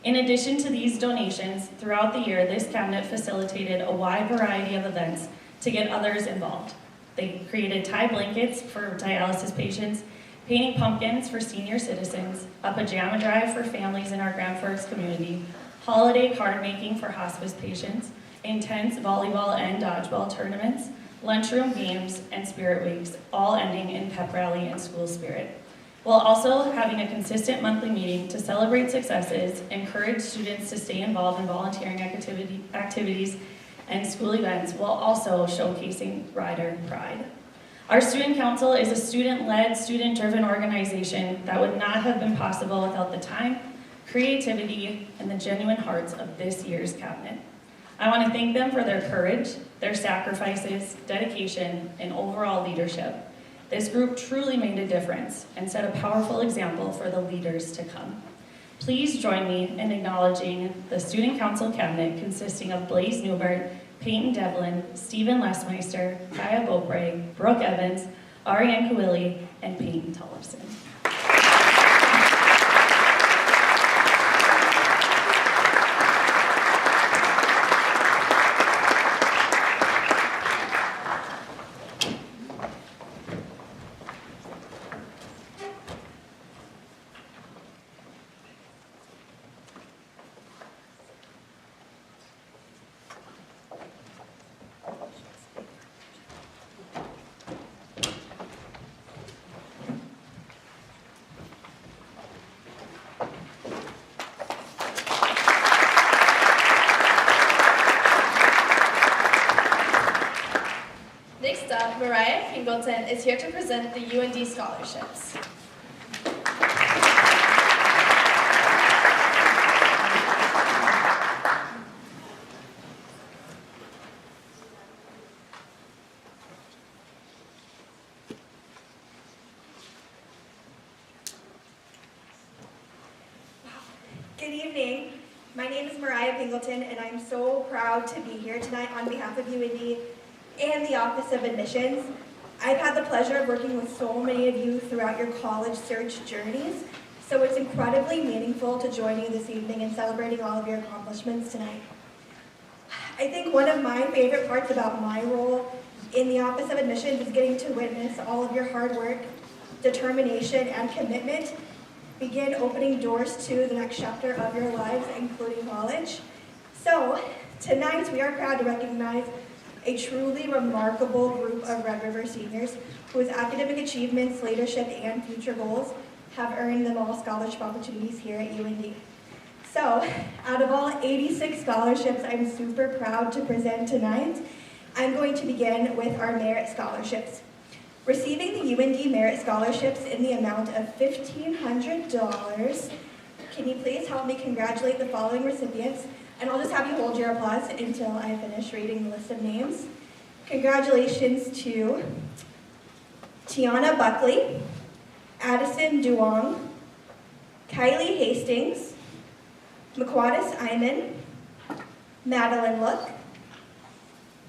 Speaker 2: In addition to these donations, throughout the year, this cabinet facilitated a wide variety of events to get others involved. They created tie blankets for dialysis patients, painting pumpkins for senior citizens, a pajama drive for families in our Grand Forks community, holiday card making for hospice patients, intense volleyball and dodgeball tournaments, lunchroom games, and spirit weeks, all ending in pep rally and school spirit, while also having a consistent monthly meeting to celebrate successes, encourage students to stay involved in volunteering activities and school events, while also showcasing rider pride. Our student council is a student-led, student-driven organization that would not have been possible without the time, creativity, and the genuine hearts of this year's cabinet. I want to thank them for their courage, their sacrifices, dedication, and overall leadership. This group truly made a difference and set a powerful example for the leaders to come. Please join me in acknowledging the Student Council Cabinet consisting of Blaze Newbert, Peyton Devlin, Stephen Lesmeister, Kaya Beaupre, Brooke Evans, Ariane Kawili, and Peyton Tollefson.
Speaker 7: Next up, Mariah Pingleton is here to present the UND scholarships.
Speaker 22: Good evening. My name is Mariah Pingleton, and I'm so proud to be here tonight on behalf of UND and the Office of Admissions. I've had the pleasure of working with so many of you throughout your college search journeys, so it's incredibly meaningful to join you this evening in celebrating all of your accomplishments tonight. I think one of my favorite parts about my role in the Office of Admissions is getting to witness all of your hard work, determination, and commitment begin opening doors to the next chapter of your lives, including college. So, tonight we are proud to recognize a truly remarkable group of Red River seniors whose academic achievements, leadership, and future goals have earned them all scholarship opportunities here at UND. So, out of all 86 scholarships I'm super proud to present tonight, I'm going to begin with our merit scholarships. Receiving the UND Merit Scholarships in the amount of $1,500, can you please help me congratulate the following recipients? And I'll just have you hold your applause until I finish reading the list of names. Congratulations to Tiana Buckley, Addison Duong, Kylie Hastings, Makwadis Iman, Madeline Look,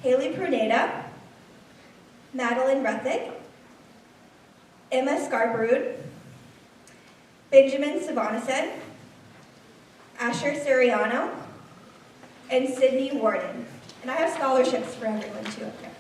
Speaker 22: Haley Pruneda, Madeline Ruthig, Emma Scarbrud, Benjamin Savaneson, Asher Siriano, and Sydney Warden. And I have scholarships for everyone too up there.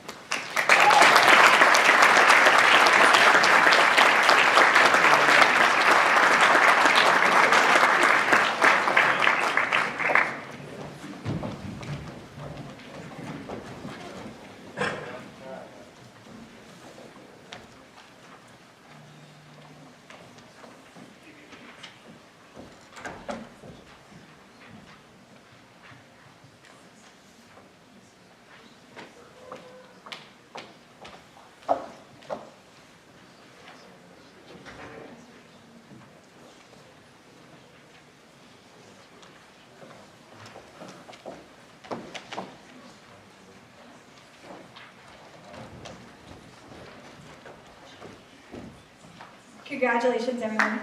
Speaker 22: Congratulations, everyone.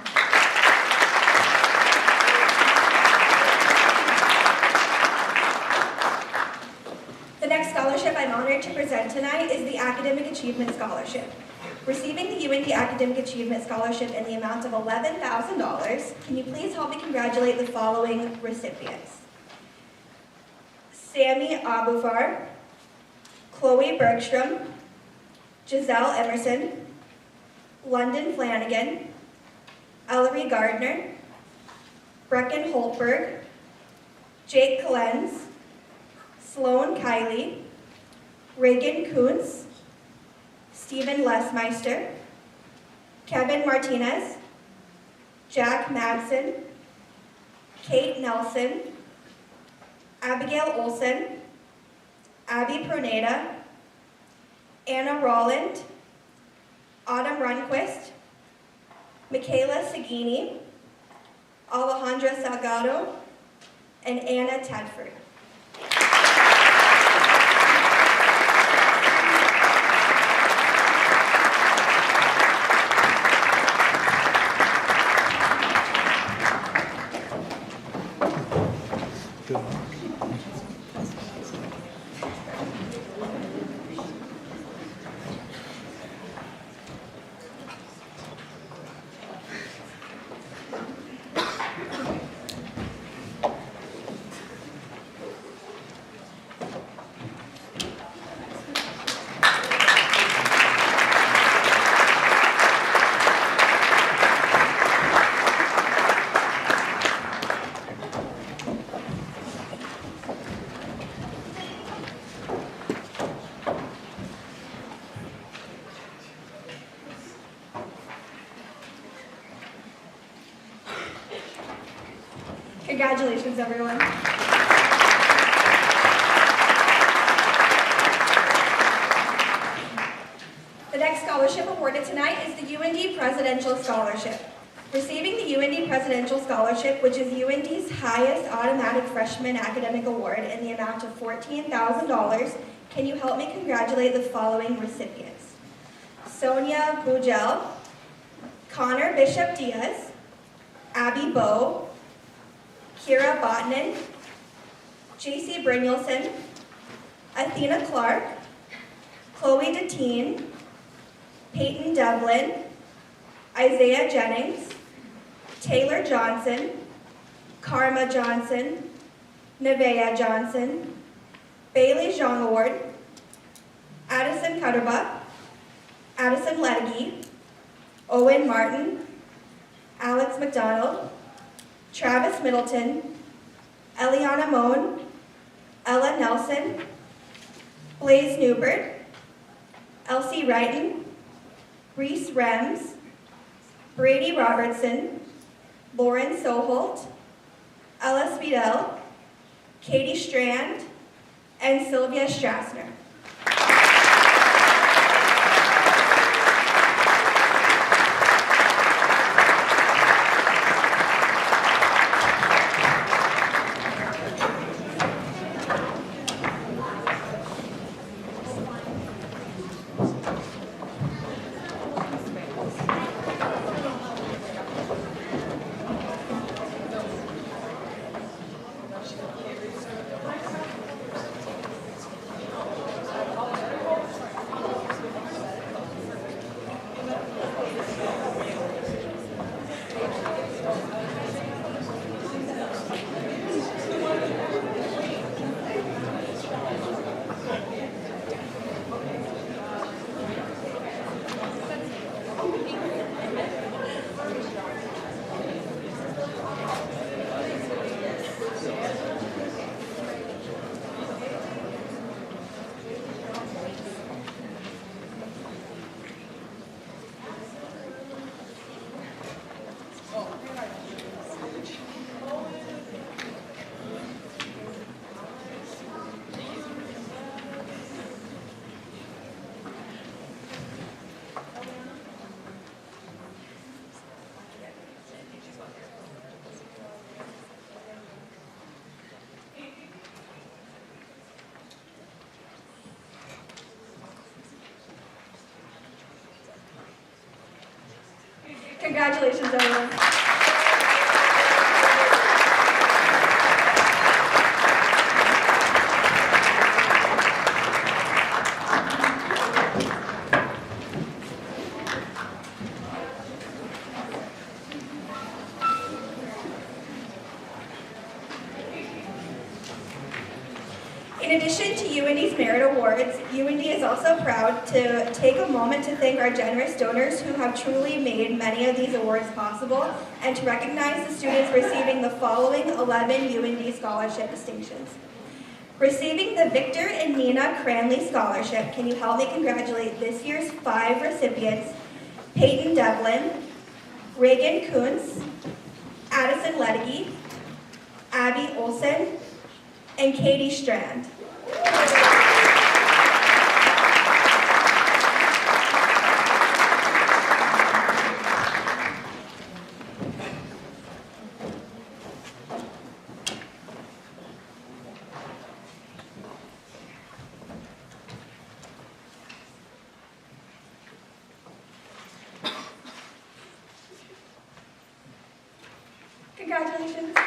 Speaker 22: The next scholarship I'm honored to present tonight is the Academic Achievement Scholarship. Receiving the UND Academic Achievement Scholarship in the amount of $11,000, can you please help me congratulate the following recipients? Sammy Abufar, Chloe Bergstrom, Giselle Emerson, London Flanagan, Ellery Gardner, Brecken Holtberg, Jake Collins, Sloan Kiley, Reagan Kuntz, Stephen Lesmeister, Kevin Martinez, Jack Madsen, Kate Nelson, Abigail Olson, Abby Proneda, Anna Rolland, Autumn Runquist, Michaela Sagini, Alejandra Salgado, and Anna Tedford. Congratulations, everyone. The next scholarship awarded tonight is the UND Presidential Scholarship. Receiving the UND Presidential Scholarship, which is UND's highest automatic freshman academic award in the amount of $14,000, can you help me congratulate the following recipients? Sonia Bugel, Connor Bishop Diaz, Abby Bowe, Kira Botnan, JC Brynjolfsson, Athena Clark, Chloe Deteen, Peyton Devlin, Isaiah Jennings, Taylor Johnson, Karma Johnson, Nevaeh Johnson, Bailey Jean Award, Addison Cutterbuck, Addison Ledege, Owen Martin, Alex McDonald, Travis Middleton, Eliana Moan, Ella Nelson, Blaze Newbert, Elsie Wrighton, Reese Rems, Brady Robertson, Lauren Soholt, Ella Speedell, Katie Strand, and Sylvia Strassner. Congratulations, everyone. In addition to UND's Merit Awards, UND is also proud to take a moment to thank our generous donors who have truly made many of these awards possible and to recognize the students receiving the following 11 UND scholarship distinctions. Receiving the Victor and Nina Cranley Scholarship, can you help me congratulate this year's 5 recipients, Peyton Devlin, Reagan Kuntz, Addison Ledege, Abby Olson, and Katie Strand. Congratulations.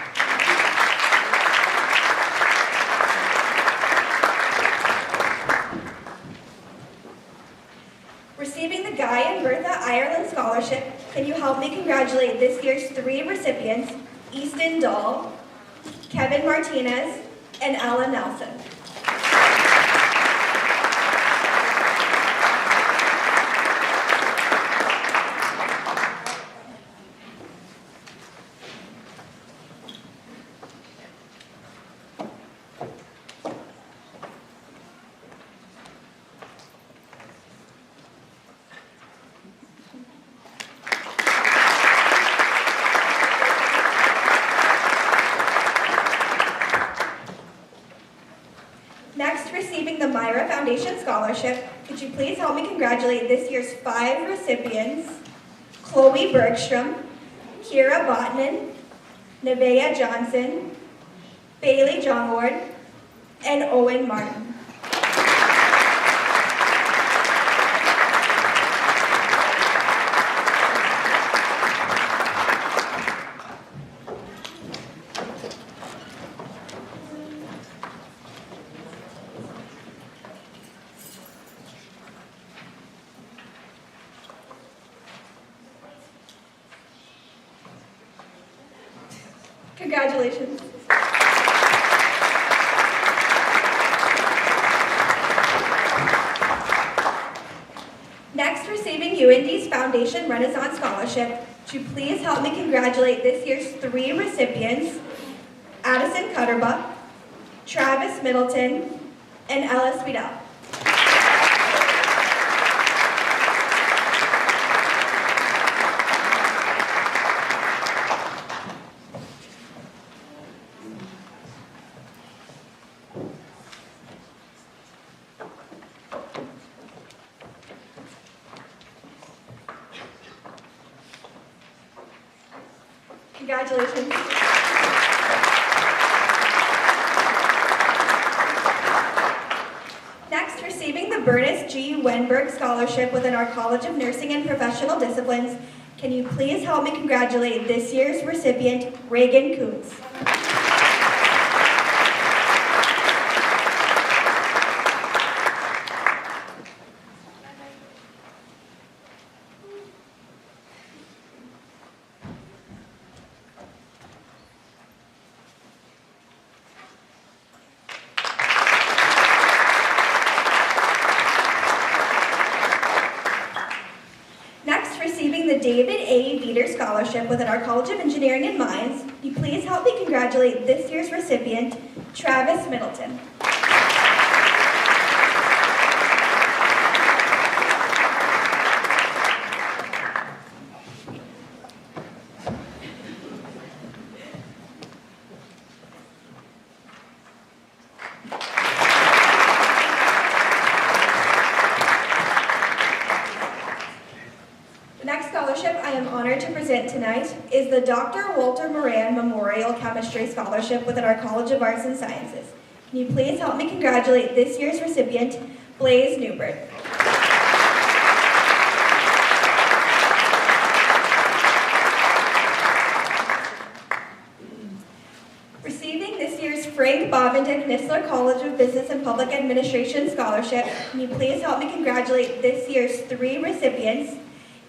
Speaker 22: Receiving the Guy and Bertha Ireland Scholarship, can you help me congratulate this year's 3 recipients, Easton Dahl, Kevin Martinez, and Ella Nelson. Next, receiving the Myra Foundation Scholarship, could you please help me congratulate this year's 5 recipients, Chloe Bergstrom, Kira Botnan, Nevaeh Johnson, Bailey Jonward, and Owen Martin. Congratulations. Next, receiving UND's Foundation Renaissance Scholarship, would you please help me congratulate this year's 3 recipients, Addison Cutterbuck, Travis Middleton, and Ella Speedell. Congratulations. Next, receiving the Bernice G. Wenberg Scholarship within our College of Nursing and Professional Disciplines, can you please help me congratulate this year's recipient, Reagan Kuntz. Receiving the David A. Veeder Scholarship within our College of Engineering and Mines, will you please help me congratulate this year's recipient, Travis Middleton. To present tonight is the Dr. Walter Moran Memorial Chemistry Scholarship within our College of Arts and Sciences. Can you please help me congratulate this year's recipient, Blaze Newbert. this year's Frank Bovendick Nistler College of Business and Public Administration Scholarship, can you please help me congratulate this year's 3 recipients,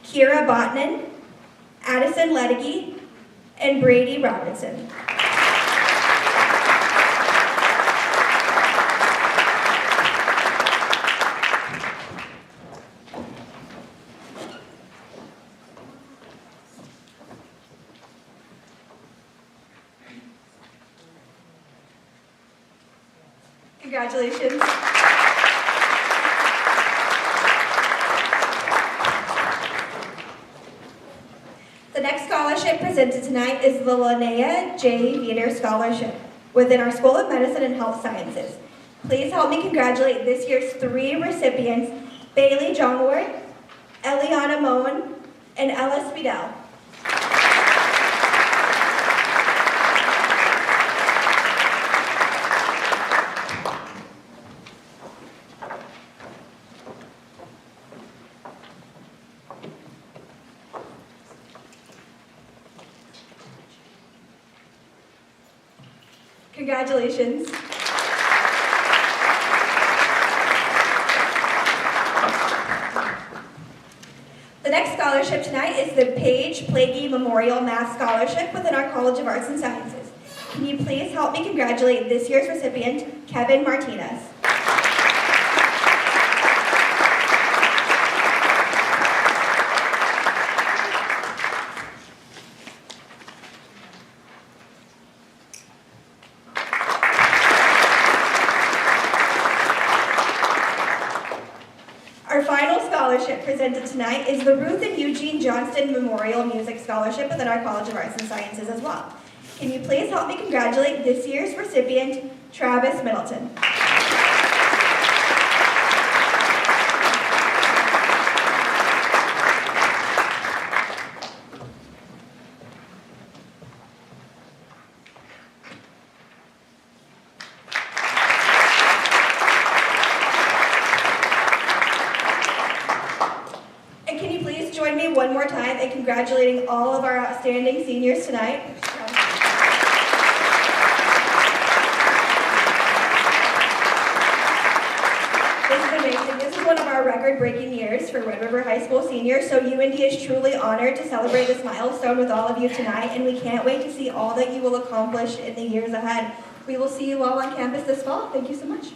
Speaker 22: Kira Botnan, Addison Ledege, and Brady Robinson. Congratulations. The next scholarship presented tonight is the Linnea J. Veeder Scholarship within our School of Medicine and Health Sciences. Please help me congratulate this year's 3 recipients, Bailey Johnward, Eliana Moen, and Ella Spidell. Congratulations. The next scholarship tonight is the Paige Plaguey Memorial Math Scholarship within our College of Arts and Sciences. Can you please help me congratulate this year's recipient, Kevin Martinez? Our final scholarship presented tonight is the Ruth and Eugene Johnston Memorial Music Scholarship within our College of Arts and Sciences as well. Can you please help me congratulate this year's recipient, Travis Middleton? And can you please join me one more time in congratulating all of our outstanding seniors tonight? This is amazing. This is one of our record-breaking years for Red River High School seniors, so UND is truly honored to celebrate this milestone with all of you tonight, and we can't wait to see all that you will accomplish in the years ahead. We will see you all on campus this fall. Thank you so much.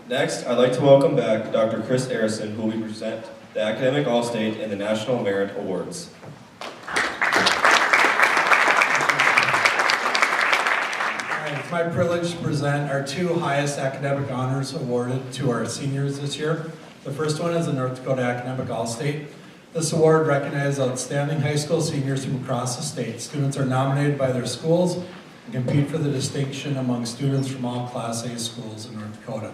Speaker 6: Next, I'd like to welcome back Dr. Chris Arison, who will present the Academic All-State and the National Merit Awards.
Speaker 1: It's my privilege to present our 2 highest academic honors awarded to our seniors this year. The first one is the North Dakota Academic All-State. This award recognizes outstanding high school seniors from across the state. Students are nominated by their schools and compete for the distinction among students from all Class A schools in North Dakota.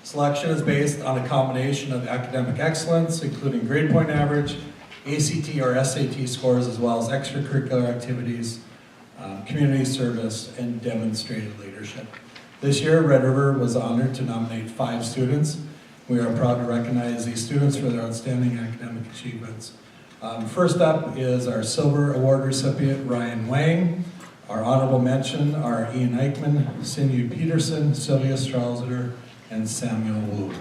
Speaker 1: Selection is based on a combination of academic excellence, including grade point average, ACT or SAT scores, as well as extracurricular activities, community service, and demonstrated leadership. This year, Red River was honored to nominate 5 students. We are proud to recognize these students for their outstanding academic achievements. First up is our Silver Award recipient, Ryan Wang. Our honorable mention are Ian Eichmann, Sinead Peterson, Sylvia Strauser, and Samuel Wu.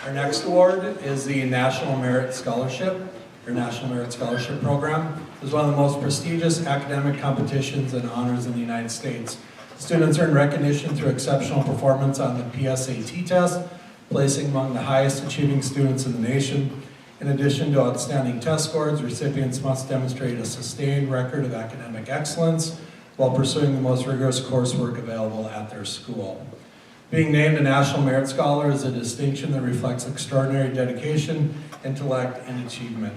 Speaker 1: Our next award is the National Merit Scholarship, or National Merit Scholarship Program. It is one of the most prestigious academic competitions and honors in the United States. Students earn recognition through exceptional performance on the PSAT test, placing among the highest achieving students in the nation. In addition to outstanding test scores, recipients must demonstrate a sustained record of academic excellence,
Speaker 5: while pursuing the most rigorous coursework available at their school. Being named a National Merit Scholar is a distinction that reflects extraordinary dedication, intellect, and achievement.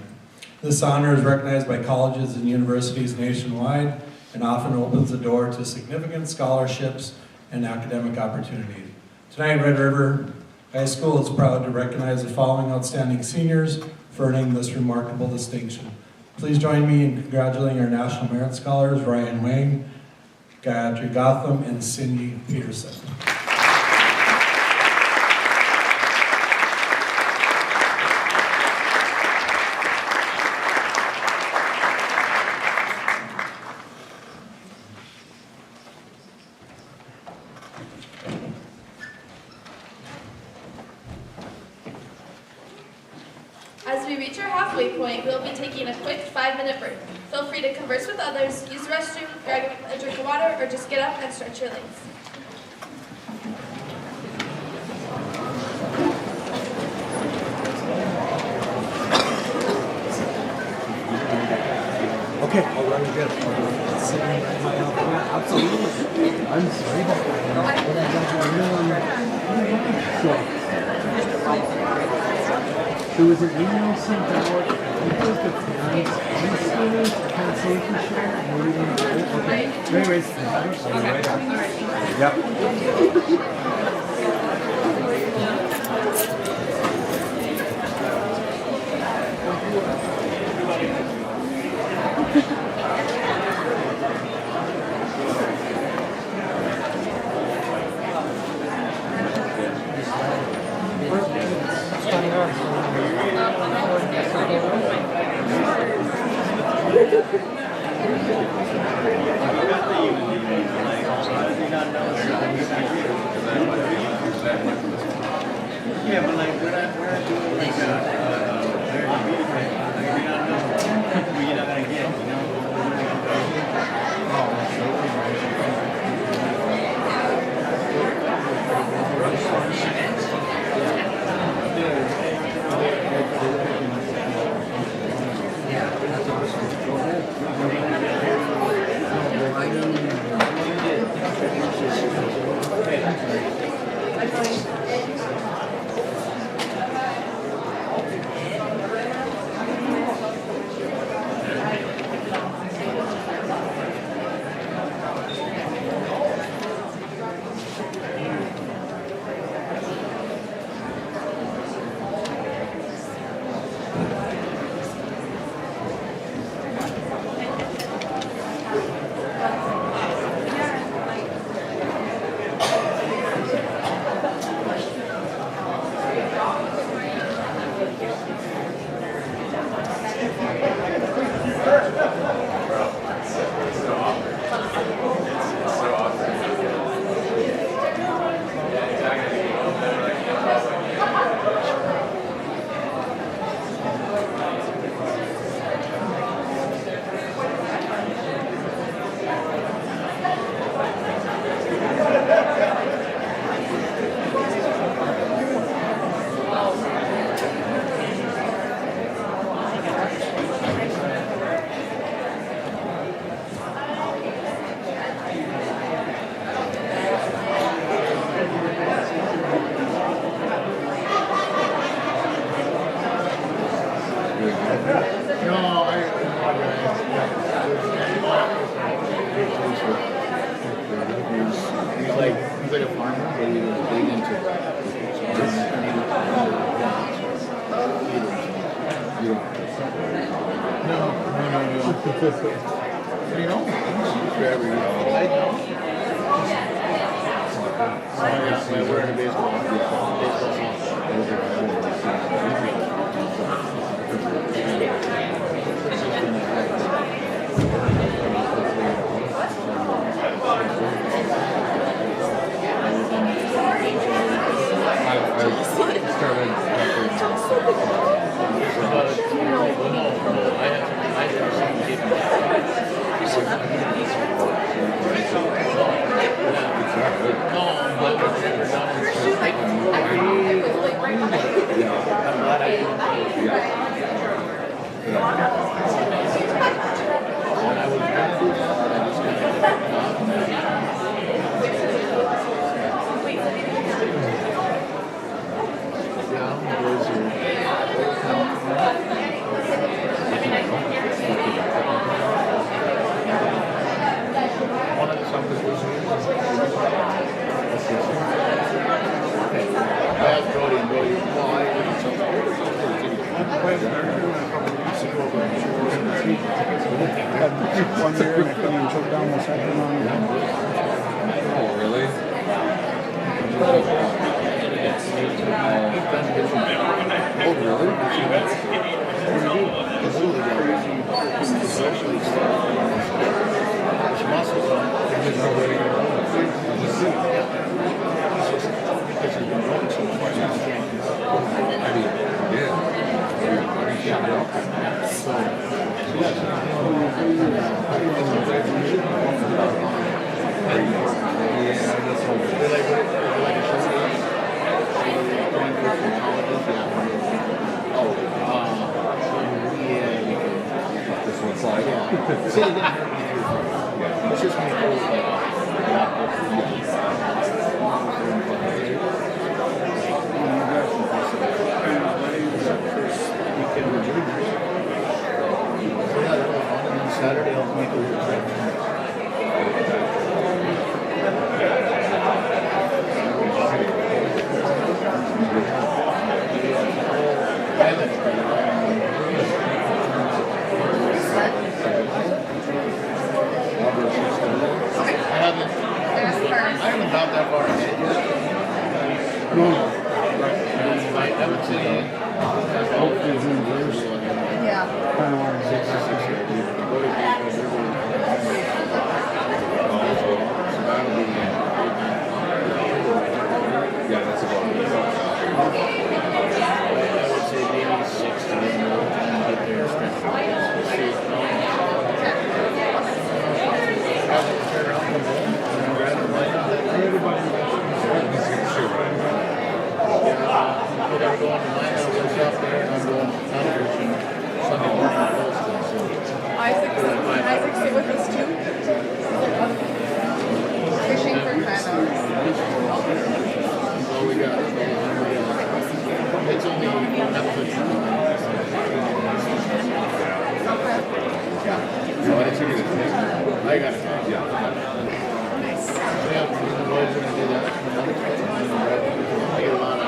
Speaker 5: This honor is recognized by colleges and universities nationwide and often opens the door to significant scholarships and academic opportunities. Tonight, Red River High School is proud to recognize the following outstanding seniors for earning this remarkable distinction. Please join me in congratulating our National Merit Scholars, Ryan Wang, Gayatri Gotham, and Cindy Peterson.
Speaker 7: As we reach our halfway point, we'll be taking a quick 5-minute break. Feel free to converse with others, use the restroom, grab a drink of water, or just get up and stretch your legs.
Speaker 8: Okay, I'll run again. Absolutely. I'm sorry about that. There was an email sent out, I think it was the parents, I can't say for sure. Okay. Anyways, I'll be right back. Yep.
Speaker 23: Yeah, but like we're not doing like we're not gonna get, you know.
Speaker 8: He's like a farmer, but he was big into No. You know? I don't. My word in baseball. I 1 year and I couldn't even choke down my second one.
Speaker 4: Oh, really? Oh, really? This one's like, it's just
Speaker 8: Saturday I'll make a little trip.
Speaker 4: I haven't got that far ahead yet.
Speaker 8: No.
Speaker 4: I haven't seen
Speaker 8: Hopefully it's in reverse.
Speaker 14: Yeah.
Speaker 8: Kind of want to
Speaker 4: yeah, that's about it.
Speaker 23: I would say maybe 6 to 8 more time to get
Speaker 14: Isaac sit with us too? Fishing for cranberries.
Speaker 23: Well, we got it's only I got it.
Speaker 14: Nice.
Speaker 23: Yeah, we're going to do that. I get a lot of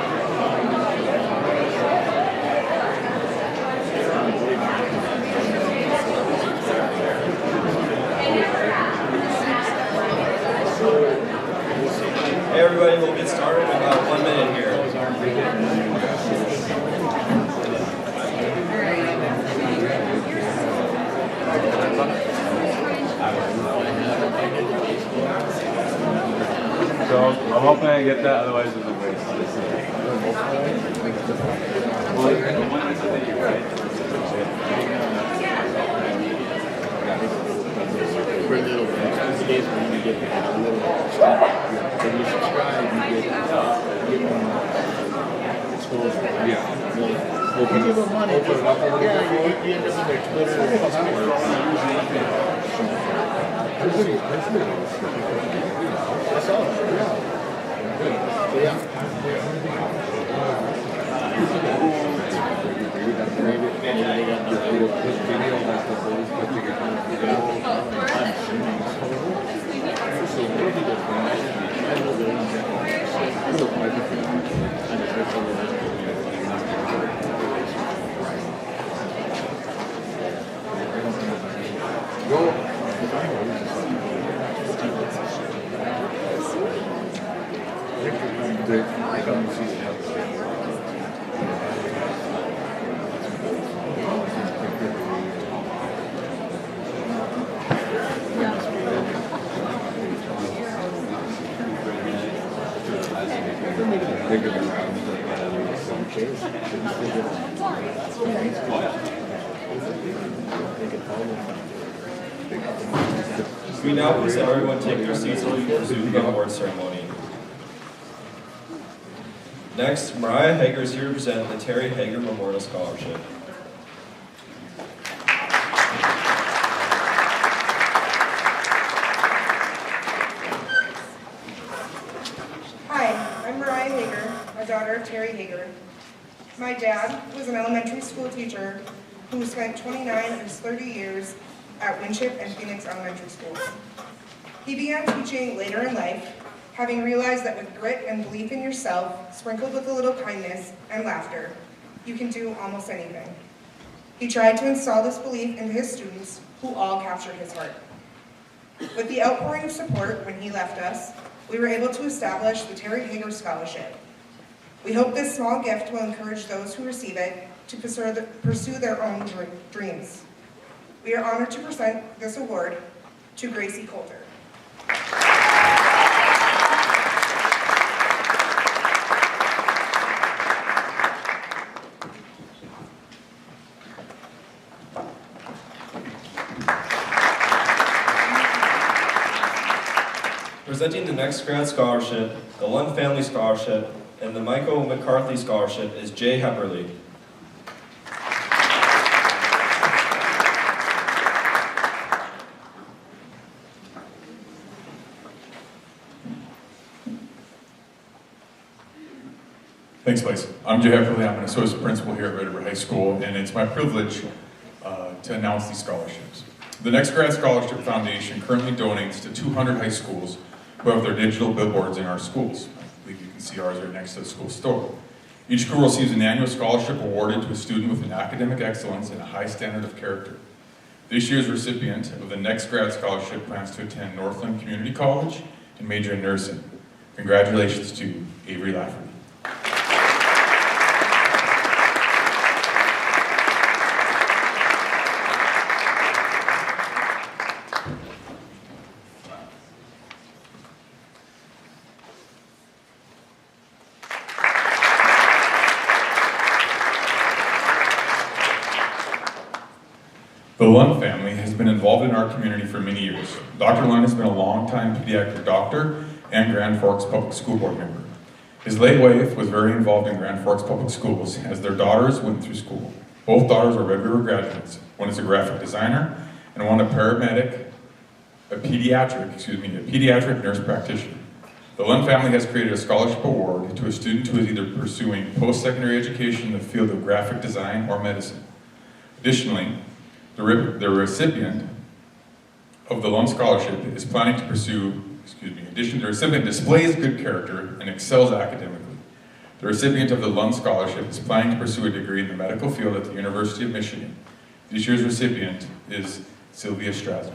Speaker 6: Hey everybody, we'll get started in about 1 minute here.
Speaker 4: So I'm hoping I get that, otherwise it's a waste. Well, I know one is that you right.
Speaker 23: for a little bit. It's days when you get a little stuff. When you subscribe, you get exposure.
Speaker 4: Yeah.
Speaker 23: Open it up. Yeah, you end up in their Twitter. I saw that. Yeah.
Speaker 6: We now please have everyone take their seats as we resume the award ceremony. Next, Mariah Hager is here to present the Terry Hager Memorial Scholarship.
Speaker 9: Hi, I'm Mariah Hager, a daughter of Terry Hager. My dad was an elementary school teacher who spent 29 of his 30 years at Winship and Phoenix Elementary Schools. He began teaching later in life, having realized that with grit and belief in yourself, sprinkled with a little kindness and laughter, you can do almost anything. He tried to install this belief into his students who all captured his heart. With the outpouring of support when he left us, we were able to establish the Terry Hager Scholarship. We hope this small gift will encourage those who receive it to pursue their own dreams. We are honored to present this award to Gracie Coulter.
Speaker 6: Presenting the next grad scholarship, the Lund Family Scholarship, and the Michael McCarthy Scholarship is Jay Hepperly.
Speaker 3: Thanks, Blaze. I'm Jay Hepperly. I'm an associate principal here at Red River High School, and it's my privilege to announce these scholarships. The Next Grad Scholarship Foundation currently donates to 200 high schools who have their digital billboards in our schools. I believe you can see ours right next to the school store. Each school receives an annual scholarship awarded to a student with an academic excellence and a high standard of character. This year's recipient of the Next Grad Scholarship plans to attend Northland Community College and major in nursing. Congratulations to Avery Lafferty. The Lund family has been involved in our community for many years. Dr. Lund has been a longtime pediatric doctor and Grand Forks Public School Board member. His late wife was very involved in Grand Forks Public Schools as their daughters went through school. Both daughters are Red River graduates. One is a graphic designer and one a pediatric nurse practitioner. The Lund family has created a scholarship award to a student who is either pursuing post-secondary education in the field of graphic design or medicine. Additionally, the recipient of the Lund Scholarship is planning to pursue, the recipient displays good character and excels academically. The recipient of the Lund Scholarship is planning to pursue a degree in the medical field at the University of Michigan. This year's recipient is Sylvia Strasser.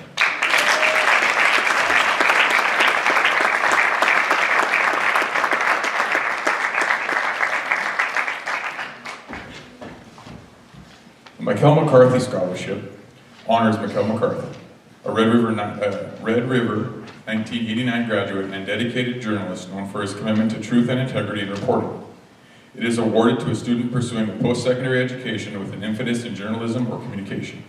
Speaker 3: The Michael McCarthy Scholarship honors Michael McCarthy, a Red River 1989 graduate and dedicated journalist known for his commitment to truth and integrity in reporting. It is awarded to a student pursuing a post-secondary education with an emphasis in journalism or communication.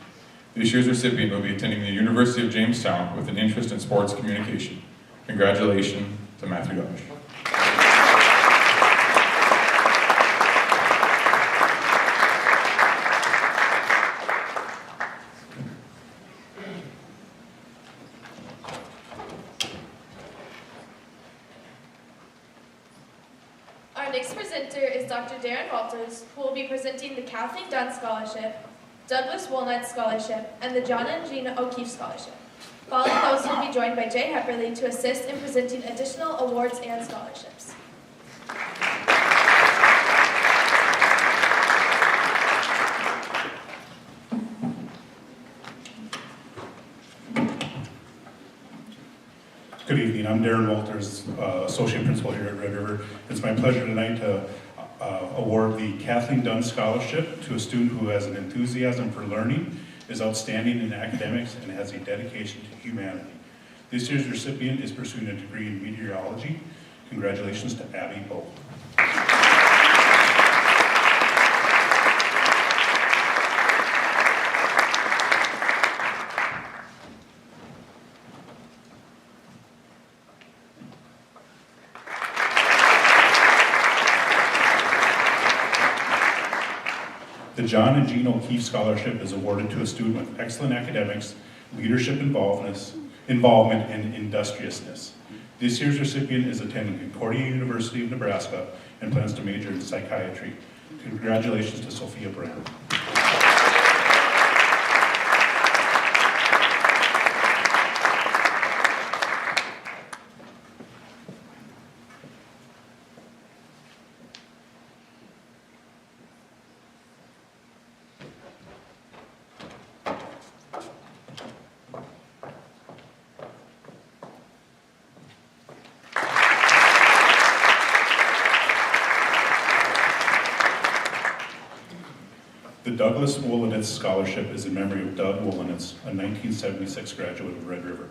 Speaker 3: This year's recipient will be attending the University of Jamestown with an interest in sports communication. Congratulations to Matthew Dodge.
Speaker 7: Our next presenter is Dr. Darren Walters, who will be presenting the Kathleen Dunn Scholarship, Douglas Walnut Scholarship, and the John and Gina O'Keefe Scholarship. Following those, we'll be joined by Jay Hepperly to assist in presenting additional awards and scholarships.
Speaker 10: Good evening, I'm Darren Walters, Associate Principal here at Red River. It's my pleasure tonight to award the Kathleen Dunn Scholarship to a student who has an enthusiasm for learning, is outstanding in academics, and has a dedication to humanity. This year's recipient is pursuing a degree in meteorology. Congratulations to Abby Bowe. The John and Jean O'Keefe Scholarship is awarded to a student with excellent academics, leadership involvement, and industriousness. This year's recipient is attending Concordia University of Nebraska and plans to major in psychiatry. Congratulations to Sophia Brown. Douglas Wolanitz Scholarship is in memory of Doug Wolanitz, a 1976 graduate of Red River.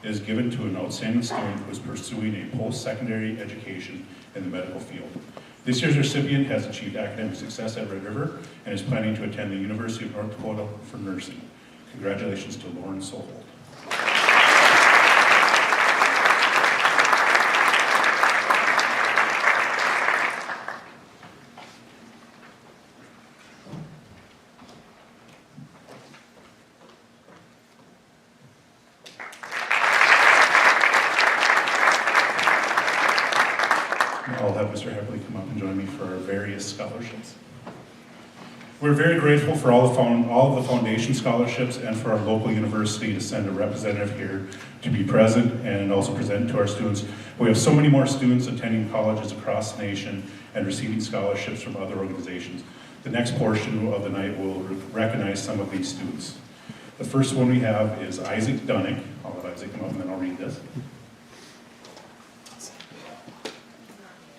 Speaker 10: It is given to an outstanding student who is pursuing a post-secondary education in the medical field. This year's recipient has achieved academic success at Red River and is planning to attend the University of North Dakota for nursing. Congratulations to Lauren Sohold. I'll have Mr. Heppley come up and join me for our various scholarships. We're very grateful for all of the foundation scholarships and for our local university to send a representative here to be present and also present to our students. We have so many more students attending colleges across the nation and receiving scholarships from other organizations. The next portion of the night will recognize some of these students. The first one we have is Isaac Dunnick. I'll let Isaac come up and then I'll read this.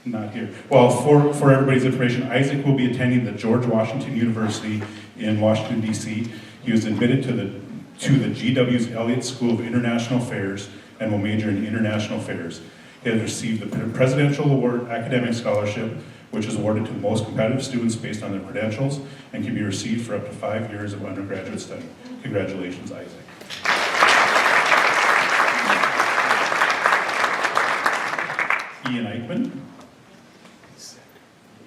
Speaker 10: Not here. Well, for everybody's information, Isaac will be attending the George Washington University in Washington, D.C. He was admitted to the GW's Elliott School of International Affairs and will major in international affairs. He has received the Presidential Award Academic Scholarship, which is awarded to the most competitive students based on their credentials and can be received for up to 5 years of undergraduate study. Congratulations, Isaac. Ian Eichmann.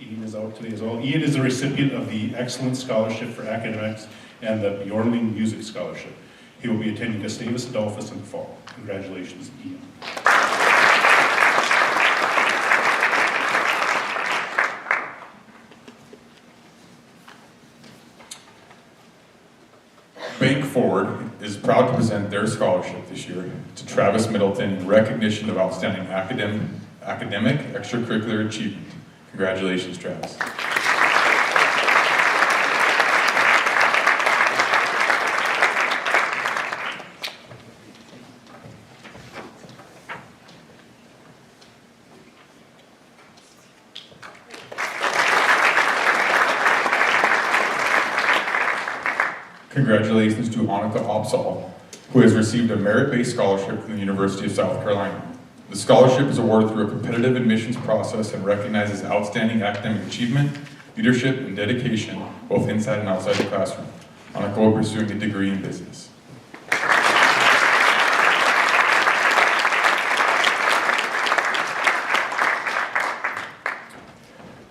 Speaker 10: Ian is out today as well. Ian is the recipient of the Excellence Scholarship for Academics and the Bjornling Music Scholarship. He will be attending Gustavus Adolphus in the fall. Congratulations, Ian.
Speaker 3: Bank Forward is proud to present their scholarship this year to Travis Middleton in recognition of outstanding academic extracurricular achievement. Congratulations, Travis. Congratulations to Annika Opsahl, who has received a merit-based scholarship from the University of South Carolina. The scholarship is awarded through a competitive admissions process and recognizes outstanding academic achievement, leadership, and dedication, both inside and outside the classroom. Annika will be pursuing a degree in business.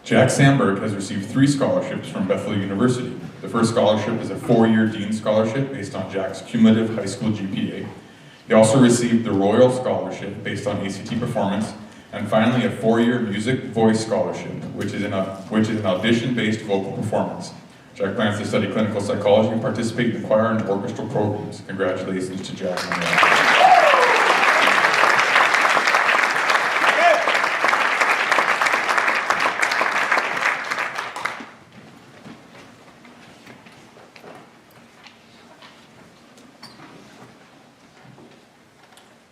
Speaker 3: Jack Sandberg has received 3 scholarships from Bethel University. The first scholarship is a 4-year Dean Scholarship based on Jack's cumulative high school GPA. He also received the Royal Scholarship based on ACT performance, and finally a 4-year Music Voice Scholarship, which is an audition-based vocal performance. Jack plans to study clinical psychology and participate in the choir and orchestral programs. Congratulations to Jack.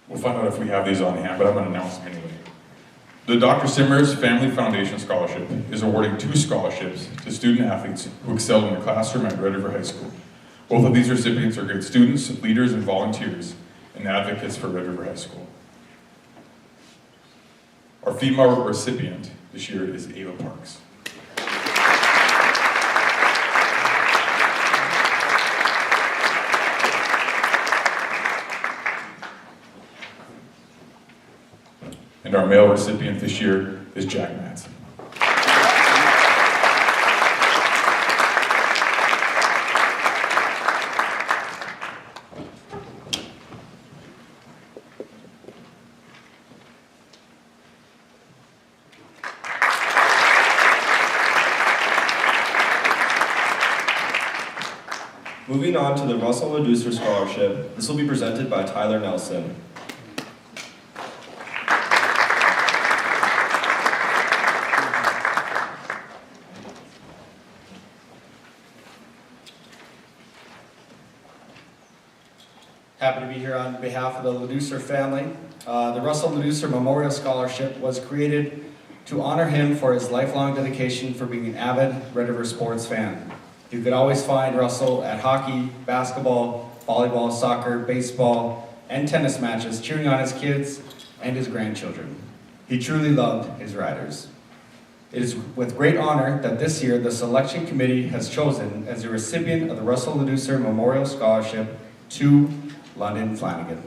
Speaker 3: We'll find out if we have these on hand, but I'm going to announce them anyway. The Dr. Simmers Family Foundation Scholarship is awarding 2 scholarships to student athletes who excelled in the classroom at Red River High School. Both of these recipients are great students, leaders, and volunteers, and advocates for Red River High School. Our female recipient this year is Ava Parks. And our male recipient this year is Jack Madsen.
Speaker 6: Moving on to the Russell Meduser Scholarship, this will be presented by Tyler Nelson.
Speaker 11: Happy to be here on behalf of the Meduser family. The Russell Meduser Memorial Scholarship was created to honor him for his lifelong dedication for being an avid Red River sports fan.
Speaker 21: You could always find Russell at hockey, basketball, volleyball, soccer, baseball, and tennis matches, cheering on his kids and his grandchildren. He truly loved his riders. It is with great honor that this year the selection committee has chosen as the recipient of the Russell Ladouceur Memorial Scholarship to London Flanagan.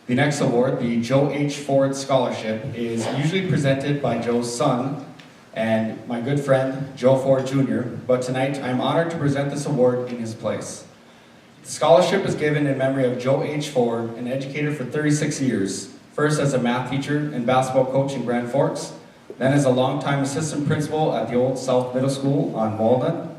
Speaker 21: The next award, the Joe H. Ford Scholarship, is usually presented by Joe's son and my good friend, Joe Ford Jr., but tonight I'm honored to present this award in his place. The scholarship is given in memory of Joe H. Ford, an educator for 36 years, first as a math teacher and basketball coach in Grand Forks, then as a longtime assistant principal at the Old South Middle School on Walnut.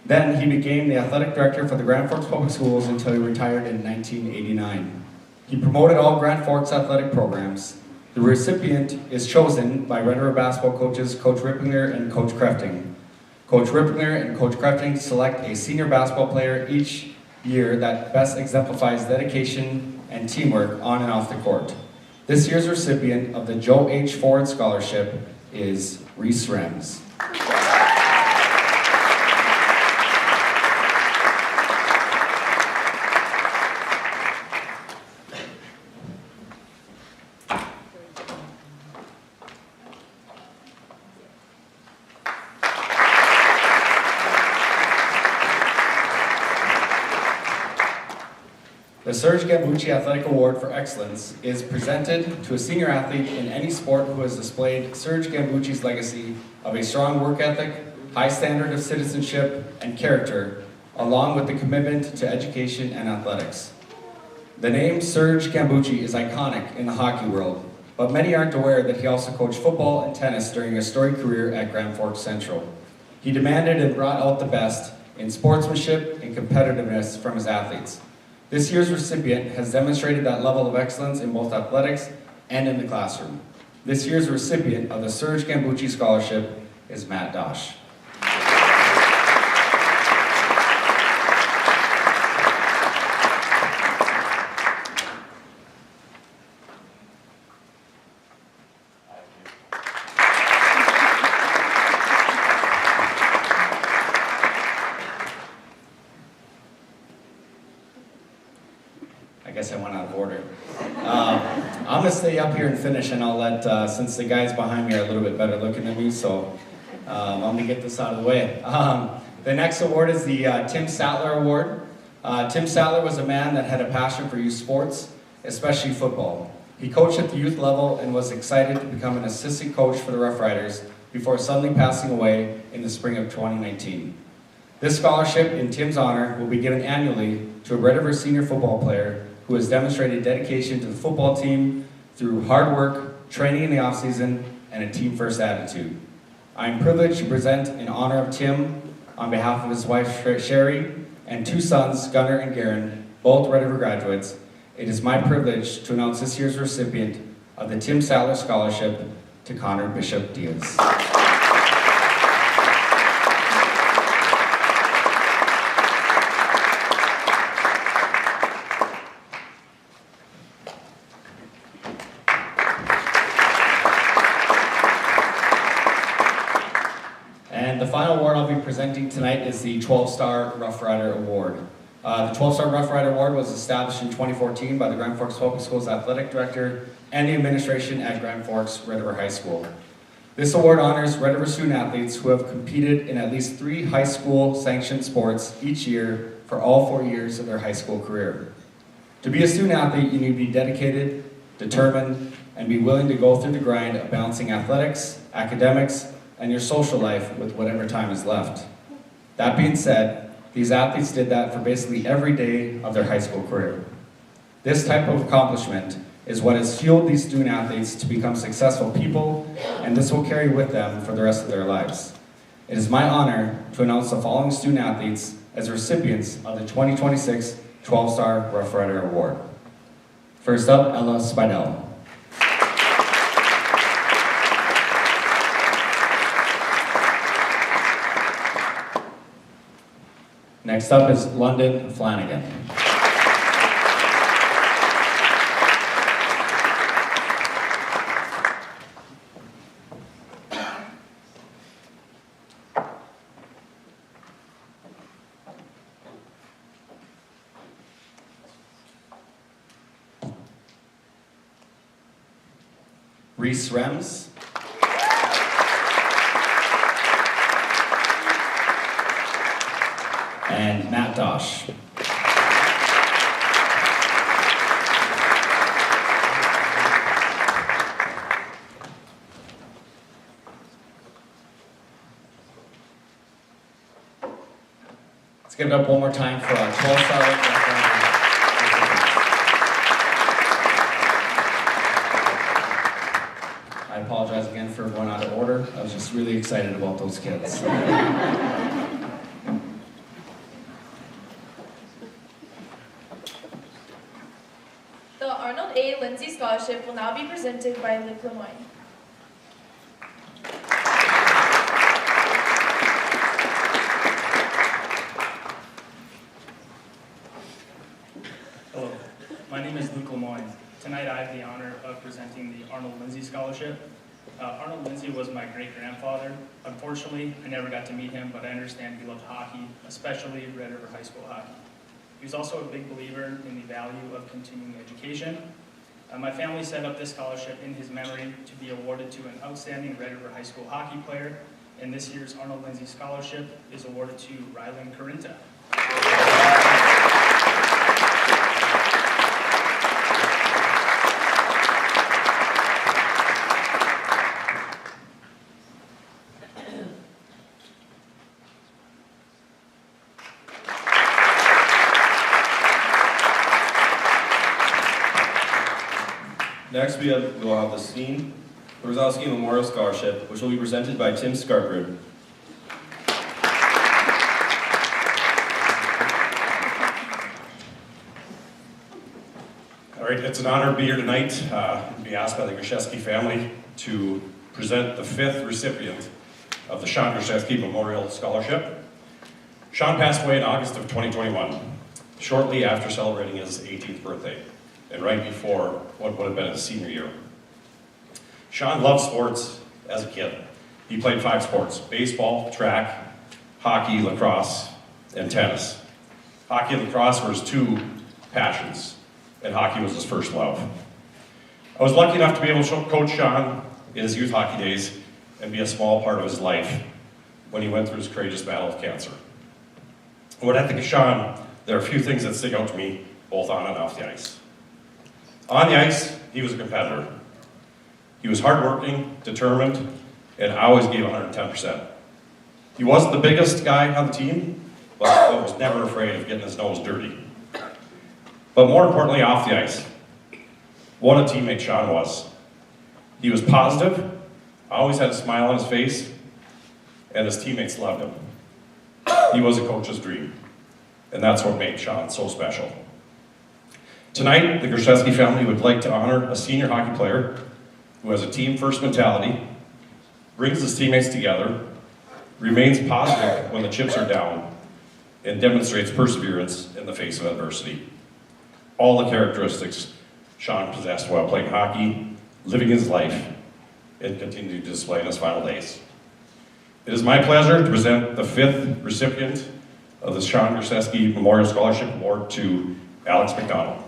Speaker 21: Then he became the athletic director for the Grand Forks Public Schools until he retired in 1989. He promoted all Grand Forks athletic programs. The recipient is chosen by Red River basketball coaches Coach Ripplinger and Coach Crafting. Coach Ripplinger and Coach Crafting select a senior basketball player each year that best exemplifies dedication and teamwork on and off the court. This year's recipient of the Joe H. Ford Scholarship is Reese Rems. The Serge Gambucci Athletic Award for Excellence is presented to a senior athlete in any sport who has displayed Serge Gambucci's legacy of a strong work ethic, high standard of citizenship and character, along with the commitment to education and athletics. The name Serge Gambucci is iconic in the hockey world, but many aren't aware that he also coached football and tennis during his storied career at Grand Forks Central. He demanded and brought out the best in sportsmanship and competitiveness from his athletes. This year's recipient has demonstrated that level of excellence in both athletics and in the classroom. This year's recipient of the Serge Gambucci Scholarship is Matt Dosh. I guess I went out of order. I'm gonna stay up here and finish, and I'll let, since the guys behind me are a little bit better looking than me, so I'm gonna get this out of the way. The next award is the Tim Sattler Award. Tim Sattler was a man that had a passion for youth sports, especially football. He coached at the youth level and was excited to become an assistant coach for the Rough Riders before suddenly passing away in the spring of 2019. This scholarship in Tim's honor will be given annually to a Red River senior football player who has demonstrated dedication to the football team through hard work, training in the offseason, and a team-first attitude. I am privileged to present in honor of Tim on behalf of his wife Sherry and two sons, Gunnar and Garen, both Red River graduates. It is my privilege to announce this year's recipient of the Tim Sattler Scholarship to Connor Bishop Diaz. And the final award I'll be presenting tonight is the 12-Star Rough Rider Award. The 12-Star Rough Rider Award was established in 2014 by the Grand Forks Public Schools Athletic Director and the administration at Grand Forks Red River High School. This award honors Red River student athletes who have competed in at least 3 high school sanctioned sports each year for all 4 years of their high school career. To be a student athlete, you need to be dedicated, determined, and be willing to go through the grind of balancing athletics, academics, and your social life with whatever time is left. That being said, these athletes did that for basically every day of their high school career. This type of accomplishment is what has fueled these student athletes to become successful people, and this will carry with them for the rest of their lives. It is my honor to announce the following student athletes as recipients of the 2026 12-Star Rough Rider Award.
Speaker 11: First up, Ella Spidell. Next up is London Flanagan. Reese Rems. And Matt Dosh. Let's give it up one more time for our 12-star. I apologize again for going out of order. I was just really excited about those kids.
Speaker 7: The Arnold A. Lindsay Scholarship will now be presented by Luke Lemoyne.
Speaker 12: Hello, my name is Luke Lemoyne. Tonight I have the honor of presenting the Arnold Lindsay Scholarship. Arnold Lindsay was my great-grandfather. Unfortunately, I never got to meet him, but I understand he loved hockey, especially Red River High School hockey. He was also a big believer in the value of continuing education. My family set up this scholarship in his memory to be awarded to an outstanding Red River High School hockey player, and this year's Arnold Lindsay Scholarship is awarded to Rylan Carinta.
Speaker 6: Next, we'll have the Brzezowski Memorial Scholarship, which will be presented by Tim Scarprid.
Speaker 13: All right, it's an honor to be here tonight, be asked by the Grzeski family to present the 5th recipient of the Sean Grzeski Memorial Scholarship. Sean passed away in August of 2021, shortly after celebrating his 18th birthday, and right before what would have been his senior year. Sean loved sports as a kid. He played 5 sports: baseball, track, hockey, lacrosse, and tennis. Hockey and lacrosse were his 2 passions, and hockey was his first love. I was lucky enough to be able to coach Sean in his youth hockey days and be a small part of his life when he went through his courageous battle with cancer. When I think of Sean, there are a few things that stick out to me, both on and off the ice. On the ice, he was a competitor. He was hardworking, determined, and always gave 110%. He wasn't the biggest guy on the team, but was never afraid of getting his nose dirty. But more importantly, off the ice, what a teammate Sean was. He was positive, always had a smile on his face, and his teammates loved him. He was a coach's dream, and that's what made Sean so special. Tonight, the Grzeski family would like to honor a senior hockey player who has a team-first mentality, brings his teammates together, remains positive when the chips are down, and demonstrates perseverance in the face of adversity. All the characteristics Sean possessed while playing hockey, living his life, and continuing to display in his final days. It is my pleasure to present the 5th recipient of the Sean Grzeski Memorial Scholarship Award to Alex McDonald.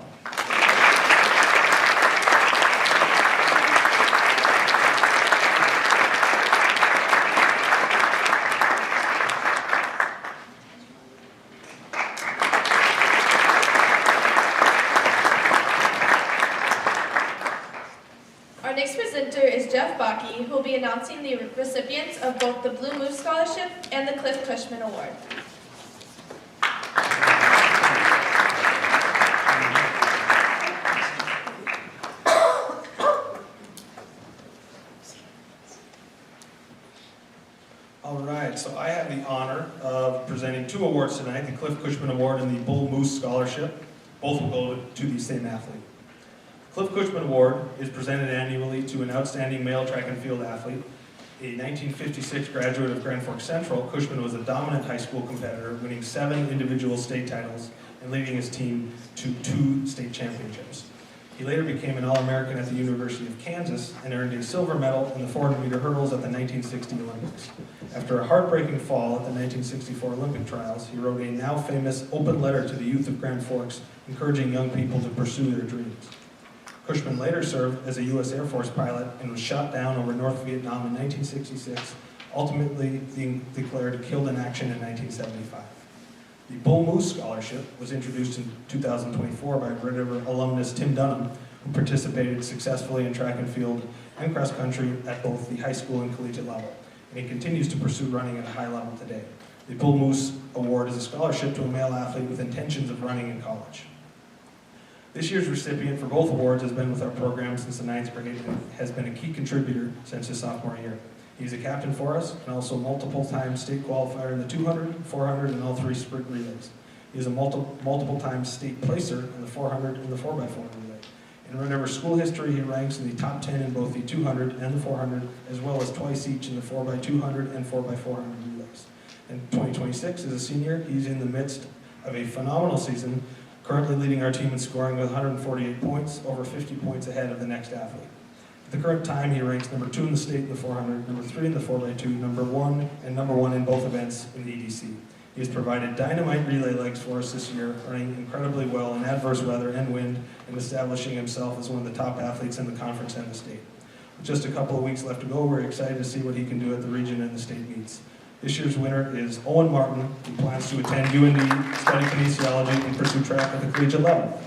Speaker 7: Our next presenter is Jeff Bakke, who will be announcing the recipients of both the Blue Moose Scholarship and the Cliff Cushman Award.
Speaker 15: All right, so I have the honor of presenting 2 awards tonight, the Cliff Cushman Award and the Bull Moose Scholarship. Both will go to the same athlete. Cliff Cushman Award is presented annually to an outstanding male track and field athlete. A 1956 graduate of Grand Forks Central, Cushman was a dominant high school competitor, winning 7 individual state titles and leading his team to 2 state championships. He later became an All-American at the University of Kansas and earned a silver medal in the 400-meter hurdles at the 1960 Olympics. After a heartbreaking fall at the 1964 Olympic trials, he wrote a now famous open letter to the youth of Grand Forks, encouraging young people to pursue their dreams. Cushman later served as a U.S. Air Force pilot and was shot down over North Vietnam in 1966, ultimately being declared killed in action in 1975. The Bull Moose Scholarship was introduced in 2024 by Red River alumnus Tim Dunham, who participated successfully in track and field and cross country at both the high school and collegiate level, and he continues to pursue running at a high level today. The Bull Moose Award is a scholarship to a male athlete with intentions of running in college. This year's recipient for both awards has been with our program since the 9th grade and has been a key contributor since his sophomore year. He's a captain for us and also multiple-time state qualifier in the 200, 400, and all 3 sprint relays. He is a multiple-time state placer in the 400 and the 4x4 relay. In Red River school history, he ranks in the top 10 in both the 200 and the 400, as well as twice each in the 4x200 and 4x400 relays. In 2026, as a senior, he's in the midst of a phenomenal season, currently leading our team in scoring with 148 points, over 50 points ahead of the next athlete. At the current time, he ranks number 2 in the state in the 400, number 3 in the 4x2, number 1 in both events in the EDC. He has provided dynamite relay legs for us this year, running incredibly well in adverse weather and wind, and establishing himself as one of the top athletes in the conference and the state. With just a couple of weeks left to go, we're excited to see what he can do at the region and the state meets. This year's winner is Owen Martin, who plans to attend UND, study kinesiology, and pursue track at the collegiate level.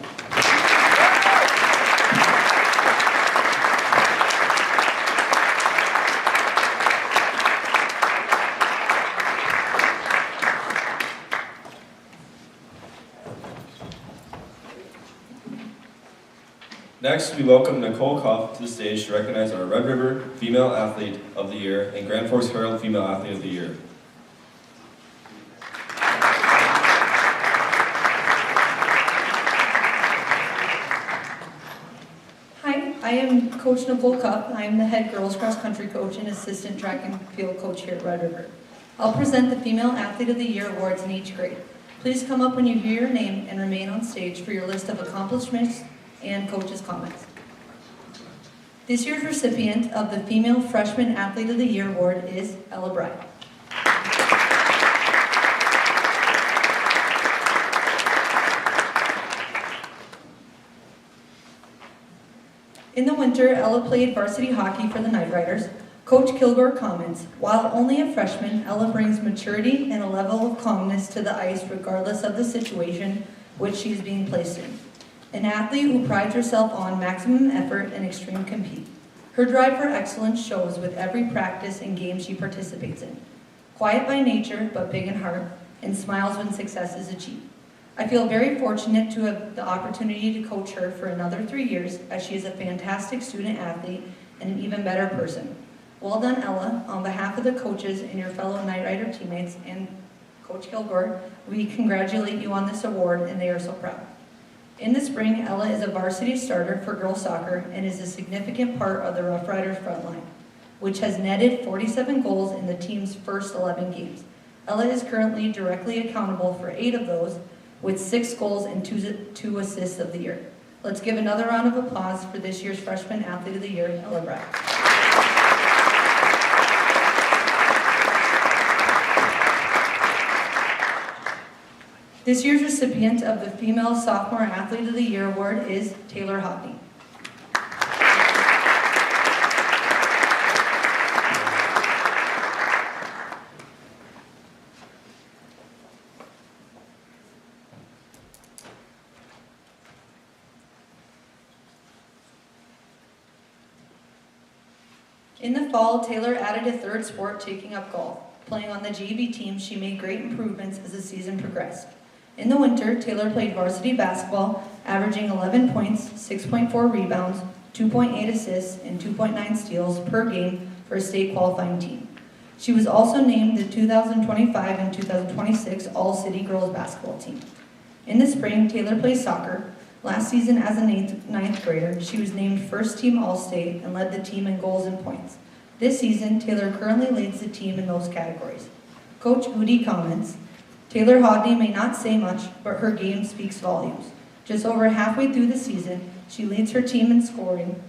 Speaker 6: Next, we welcome Nicole Cuff to the stage to recognize our Red River Female Athlete of the Year and Grand Forks Herald Female Athlete of the Year.
Speaker 16: Hi, I am Coach Nicole Cuff. I am the head girls cross country coach and assistant track and field coach here at Red River. I'll present the Female Athlete of the Year awards in each grade. Please come up when you hear your name and remain on stage for your list of accomplishments and coach's comments. This year's recipient of the Female Freshman Athlete of the Year award is Ella Bride. In the winter, Ella played varsity hockey for the Night Riders. Coach Kilgore comments, while only a freshman, Ella brings maturity and a level of calmness to the ice regardless of the situation which she is being placed in. An athlete who prides herself on maximum effort and extreme compete. Her drive for excellence shows with every practice and game she participates in. Quiet by nature, but big in heart, and smiles when success is achieved. I feel very fortunate to have the opportunity to coach her for another 3 years, as she is a fantastic student athlete and an even better person. Well done, Ella. On behalf of the coaches and your fellow Night Rider teammates and Coach Kilgore, we congratulate you on this award, and they are so proud. In the spring, Ella is a varsity starter for girls soccer and is a significant part of the Rough Riders front line, which has netted 47 goals in the team's first 11 games. Ella is currently directly accountable for 8 of those, with 6 goals and 2 assists of the year. Let's give another round of applause for this year's Freshman Athlete of the Year, Ella Bride. This year's recipient of the Female Sophomore Athlete of the Year award is Taylor Hockney. In the fall, Taylor added a 3rd sport, taking up golf. Playing on the JV team, she made great improvements as the season progressed. In the winter, Taylor played varsity basketball, averaging 11 points, 6.4 rebounds, 2.8 assists, and 2.9 steals per game for a state qualifying team. She was also named the 2025 and 2026 All-City Girls Basketball team. In the spring, Taylor plays soccer, Last season as a ninth grader, she was named first team All-State and led the team in goals and points. This season, Taylor currently leads the team in those categories. Coach Udi comments, Taylor Hodney may not say much, but her game speaks volumes. Just over halfway through the season, she leads her team in scoring,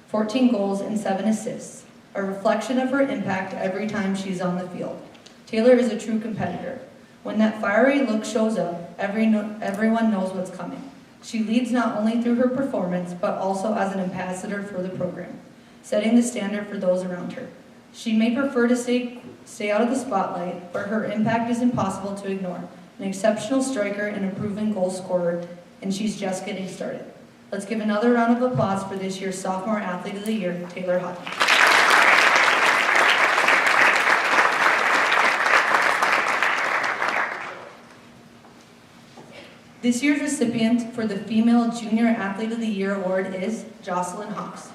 Speaker 16: 14 goals and 7 assists, a reflection of her impact every time she's on the field. Taylor is a true competitor. When that fiery look shows up, everyone knows what's coming. She leads not only through her performance, but also as an ambassador for the program, setting the standard for those around her. She may prefer to stay out of the spotlight, but her impact is impossible to ignore. An exceptional striker and a proven goal scorer, and she's just getting started. Let's give another round of applause for this year's Sophomore Athlete of the Year, Taylor Hodney. This year's recipient for the Female Junior Athlete of the Year award is Jocelyn Hawks.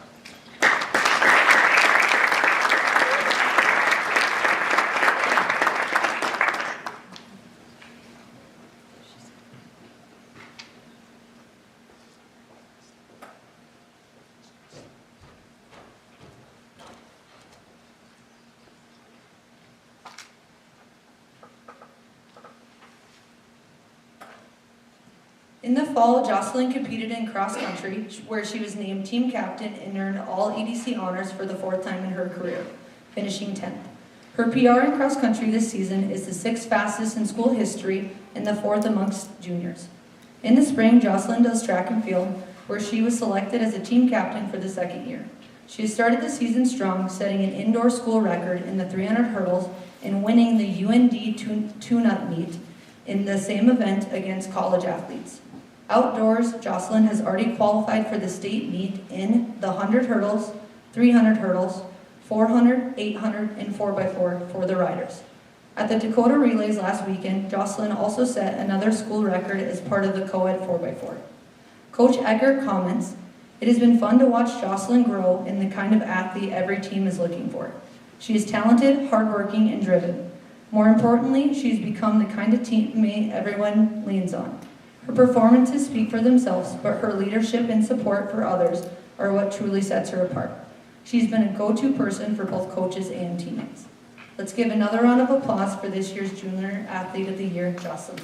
Speaker 16: In the fall, Jocelyn competed in cross country, where she was named team captain and earned all EDC honors for the 4th time in her career, finishing 10th. Her PR in cross country this season is the 6th fastest in school history and the 4th amongst juniors. In the spring, Jocelyn does track and field, where she was selected as a team captain for the 2nd year. She has started the season strong, setting an indoor school record in the 300 hurdles and winning the UND tune-up meet in the same event against college athletes. Outdoors, Jocelyn has already qualified for the state meet in the 100 hurdles, 300 hurdles, 400, 800, and 4x4 for the riders. At the Dakota Relays last weekend, Jocelyn also set another school record as part of the co-ed 4x4. Coach Eckert comments, "It has been fun to watch Jocelyn grow in the kind of athlete every team is looking for. She is talented, hardworking, and driven. More importantly, she's become the kind of teammate everyone leans on. Her performances speak for themselves, but her leadership and support for others are what truly sets her apart. She's been a go-to person for both coaches and teammates." Let's give another round of applause for this year's Junior Athlete of the Year, Jocelyn.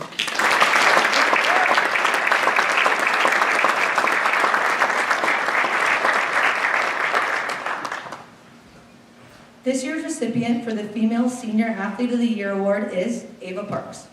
Speaker 16: This year's recipient for the Female Senior Athlete of the Year award is Ava Parks.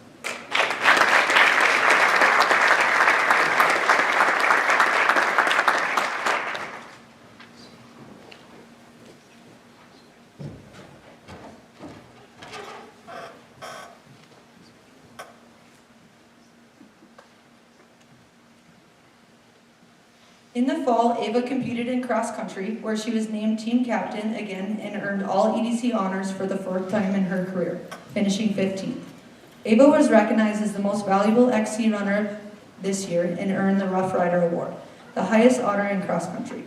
Speaker 16: In the fall, Ava competed in cross country, where she was named team captain again and earned all EDC honors for the 4th time in her career, finishing 15th. Ava was recognized as the most valuable XC runner this year and earned the Rough Rider Award, the highest honor in cross country.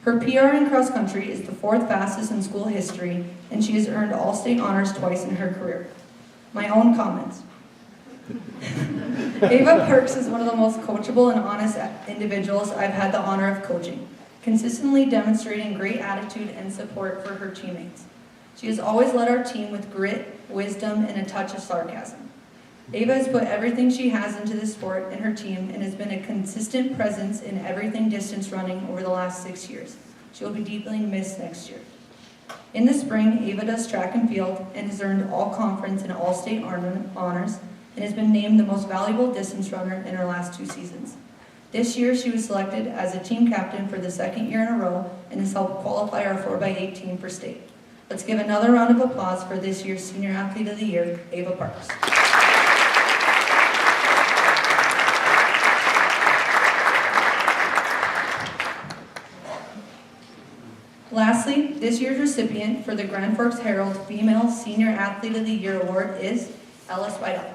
Speaker 16: Her PR in cross country is the 4th fastest in school history, and she has earned all state honors twice in her career. My own comments. Ava Parks is one of the most coachable and honest individuals I've had the honor of coaching, consistently demonstrating great attitude and support for her teammates. She has always led our team with grit, wisdom, and a touch of sarcasm. Ava has put everything she has into the sport and her team and has been a consistent presence in everything distance running over the last 6 years. She will be deeply missed next year. In the spring, Ava does track and field and has earned all conference and all state honors, and has been named the most valuable distance runner in her last 2 seasons. This year, she was selected as a team captain for the 2nd year in a row and has helped qualify our 4x8 team for state. Let's give another round of applause for this year's Senior Athlete of the Year, Ava Parks. Lastly, this year's recipient for the Grand Forks Herald Female Senior Athlete of the Year Award is Ellis Vidal.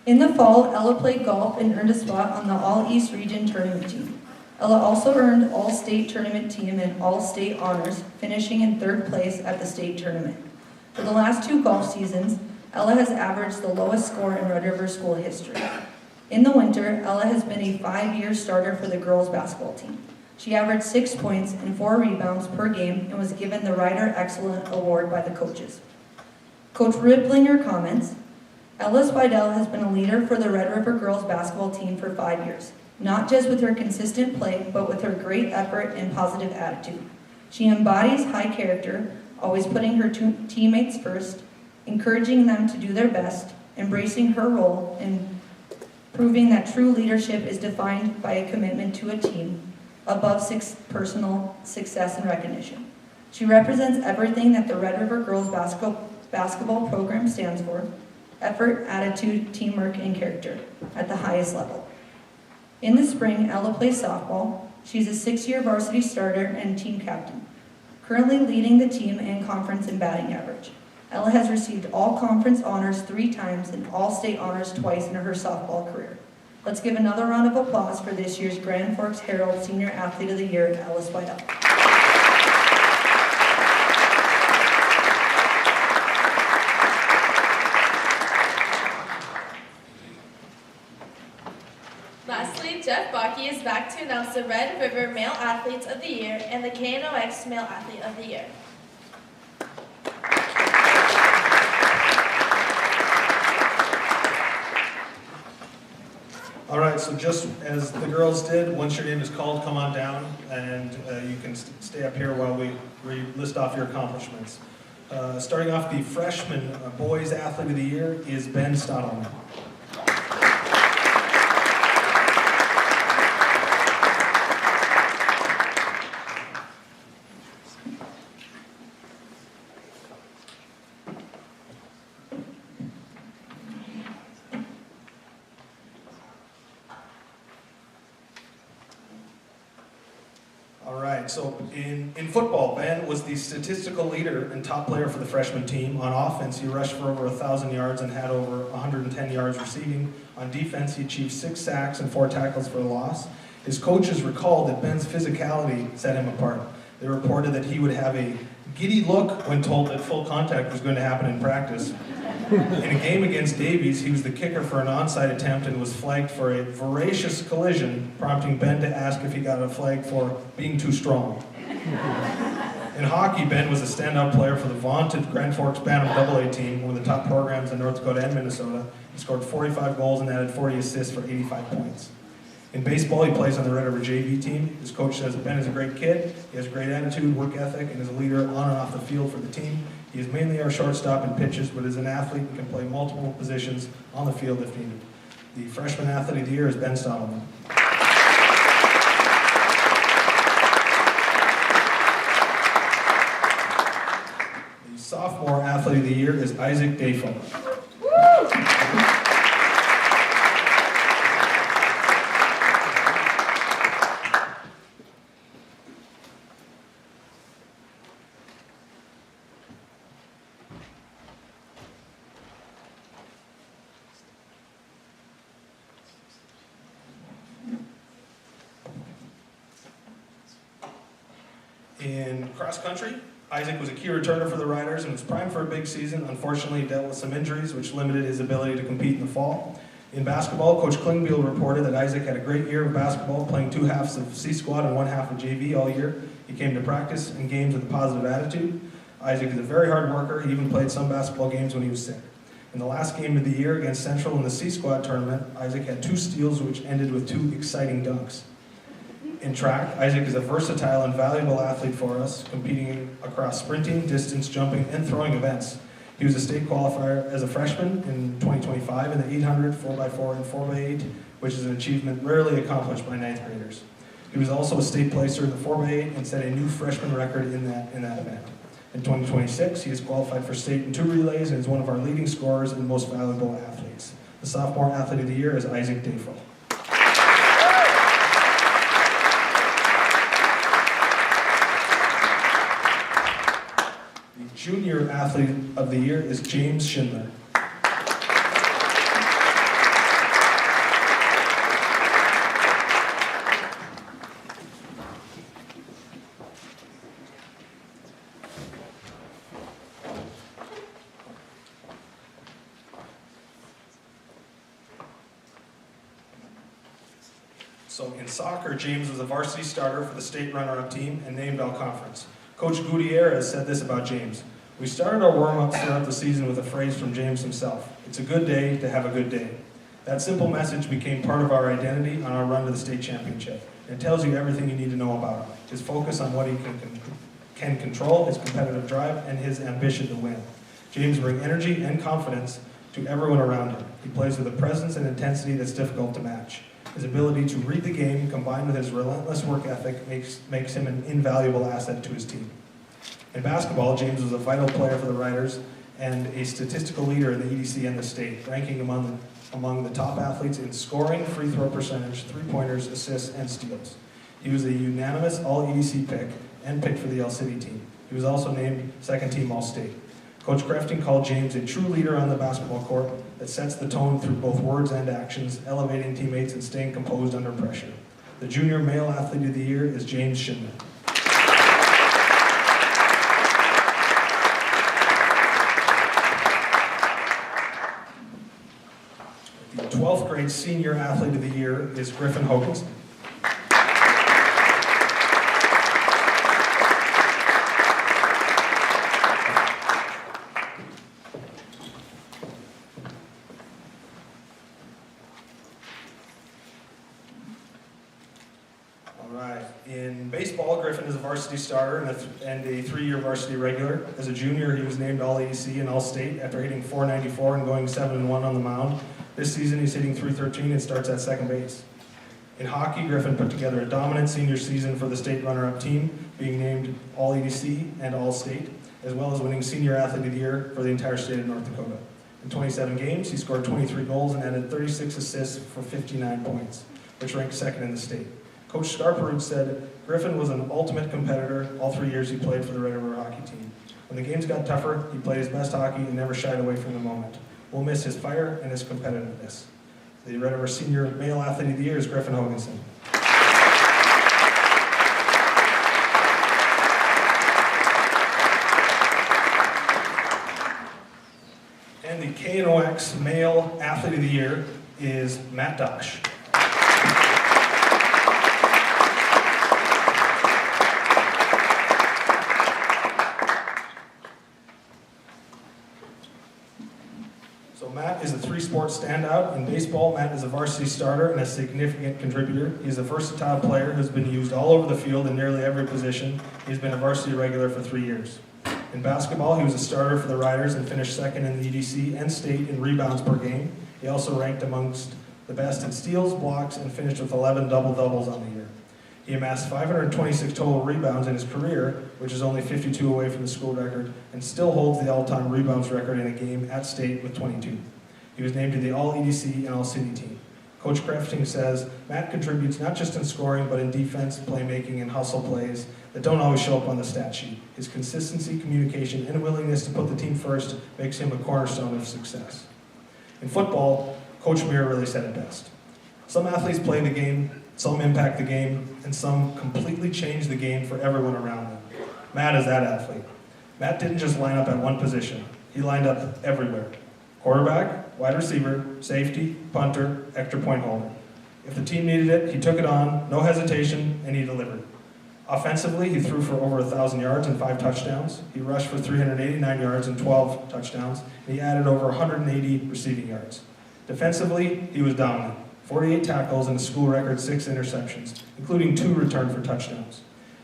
Speaker 16: In the fall, Ella played golf and earned a spot on the All-East Region tournament team. Ella also earned All-State tournament team and All-State honors, finishing in 3rd place at the state tournament. For the last 2 golf seasons, Ella has averaged the lowest score in Red River school history. In the winter, Ella has been a 5-year starter for the girls basketball team. She averaged 6 points and 4 rebounds per game and was given the Rider Excellent Award by the coaches. Coach Riplinger comments, Ella Swidell has been a leader for the Red River girls basketball team for 5 years, not just with her consistent play, but with her great effort and positive attitude. She embodies high character, always putting her teammates first, encouraging them to do their best, embracing her role, and proving that true leadership is defined by a commitment to a team, above personal success and recognition. She represents everything that the Red River girls basketball program stands for: effort, attitude, teamwork, and character at the highest level. In the spring, Ella plays softball. She's a 6-year varsity starter and team captain, currently leading the team in conference in batting average. Ella has received all conference honors 3 times and all state honors twice in her softball career. Let's give another round of applause for this year's Grand Forks Herald Senior Athlete of the Year, Ella Swidell.
Speaker 7: Lastly, Jeff Bakke is back to announce the Red River Male Athletes of the Year and the KNOX Male Athlete of the Year.
Speaker 15: All right, so just as the girls did, once your name is called, come on down, and you can stay up here while we list off your accomplishments. Starting off, the freshman boys athlete of the year is Ben Stottleman. So in football, Ben was the statistical leader and top player for the freshman team. On offense, he rushed for over 1,000 yards and had over 110 yards receiving. On defense, he achieved 6 sacks and 4 tackles for a loss. His coaches recalled that Ben's physicality set him apart. They reported that he would have a giddy look when told that full contact was going to happen in practice. In a game against Davies, he was the kicker for an onside attempt and was flagged for a voracious collision, prompting Ben to ask if he got a flag for being too strong. In hockey, Ben was a standout player for the vaunted Grand Forks Bantam AA team, one of the top programs in North Dakota and Minnesota. He scored 45 goals and added 40 assists for 85 points. In baseball, he plays on the Red River JV team. His coach says Ben is a great kid, he has a great attitude, work ethic, and is a leader on and off the field for the team. He is mainly our shortstop in pitches, but is an athlete and can play multiple positions on the field if needed. The freshman athlete of the year is Ben Stottleman. The sophomore athlete of the year is Isaac Dayfo. In cross country, Isaac was a key returner for the Riders and was primed for a big season. Unfortunately, he dealt with some injuries, which limited his ability to compete in the fall. In basketball, Coach Klingbeil reported that Isaac had a great year of basketball, playing 2 halves of C squad and 1 half of JV all year. He came to practice and games with a positive attitude. Isaac is a very hard worker. He even played some basketball games when he was sick. In the last game of the year against Central in the C squad tournament, Isaac had 2 steals, which ended with 2 exciting dunks. In track, Isaac is a versatile and valuable athlete for us, competing across sprinting, distance, jumping, and throwing events. He was a state qualifier as a freshman in 2025 in the 800, 4x4, and 4x8, which is an achievement rarely accomplished by 9th graders. He was also a state placer in the 4x8 and set a new freshman record in that event. In 2026, he is qualified for state in 2 relays and is one of our leading scorers and most valuable athletes. The sophomore athlete of the year is Isaac Dayfo. Junior athlete of the year is James Schindler. So in soccer, James was a varsity starter for the state runner-up team and named all-conference. Coach Gutierrez said this about James: "We started our warm-ups throughout the season with a phrase from James himself: 'It's a good day to have a good day.' That simple message became part of our identity on our run to the state championship. It tells you everything you need to know about him: his focus on what he can control, his competitive drive, and his ambition to win. James brings energy and confidence to everyone around him. He plays with a presence and intensity that's difficult to match. His ability to read the game, combined with his relentless work ethic, makes him an invaluable asset to his team." In basketball, James was a vital player for the Riders and a statistical leader in the EDC and the state, ranking among the top athletes in scoring, free throw percentage, three-pointers, assists, and steals. He was a unanimous All-EDC pick and picked for the L-City team. He was also named second-team All-State. Coach Crafting called James a true leader on the basketball court that sets the tone through both words and actions, elevating teammates and staying composed under pressure. The Junior Male Athlete of the Year is James Schindler. The 12th grade Senior Athlete of the Year is Griffin Hoganson. In baseball, Griffin is a varsity starter and a three-year varsity regular. As a junior, he was named All-EDC and All-State after hitting .494 and going 7-1 on the mound. This season, he's hitting .313 and starts at second base. In hockey, Griffin put together a dominant senior season for the state runner-up team, being named All-EDC and All-State, as well as winning Senior Athlete of the Year for the entire state of North Dakota. In 27 games, he scored 23 goals and added 36 assists for 59 points, which ranked second in the state. Coach Scarperud said Griffin was an ultimate competitor all 3 years he played for the Red River hockey team. When the games got tougher, he played his best hockey and never shied away from the moment. We'll miss his fire and his competitiveness. The Red River Senior Male Athlete of the Year is Griffin Hoganson. And the KNOX Male Athlete of the Year is Matt Dosh. Matt is a three-sport standout. In baseball, Matt is a varsity starter and a significant contributor. He's a versatile player who's been used all over the field in nearly every position. He's been a varsity regular for 3 years. In basketball, he was a starter for the Riders and finished second in the EDC and state in rebounds per game. He also ranked amongst the best in steals, blocks, and finished with 11 double-doubles on the year. He amassed 526 total rebounds in his career, which is only 52 away from the school record, and still holds the all-time rebounds record in a game at state with 22. He was named to the All-EDC and All-City team. Coach Crafting says Matt contributes not just in scoring, but in defense, playmaking, and hustle plays that don't always show up on the stat sheet. His consistency, communication, and willingness to put the team first makes him a cornerstone of success. In football, Coach Muir really said it best. Some athletes play the game, some impact the game, and some completely change the game for everyone around them. Matt is that athlete. Matt didn't just line up at one position. He lined up everywhere. Quarterback, wide receiver, safety, punter, extra point holder. If the team needed it, he took it on, no hesitation, and he delivered. Offensively, he threw for over 1,000 yards and 5 touchdowns. He rushed for 389 yards and 12 touchdowns, and he added over 180 receiving yards. Defensively, he was dominant. 48 tackles and a school record 6 interceptions, including 2 returned for touchdowns.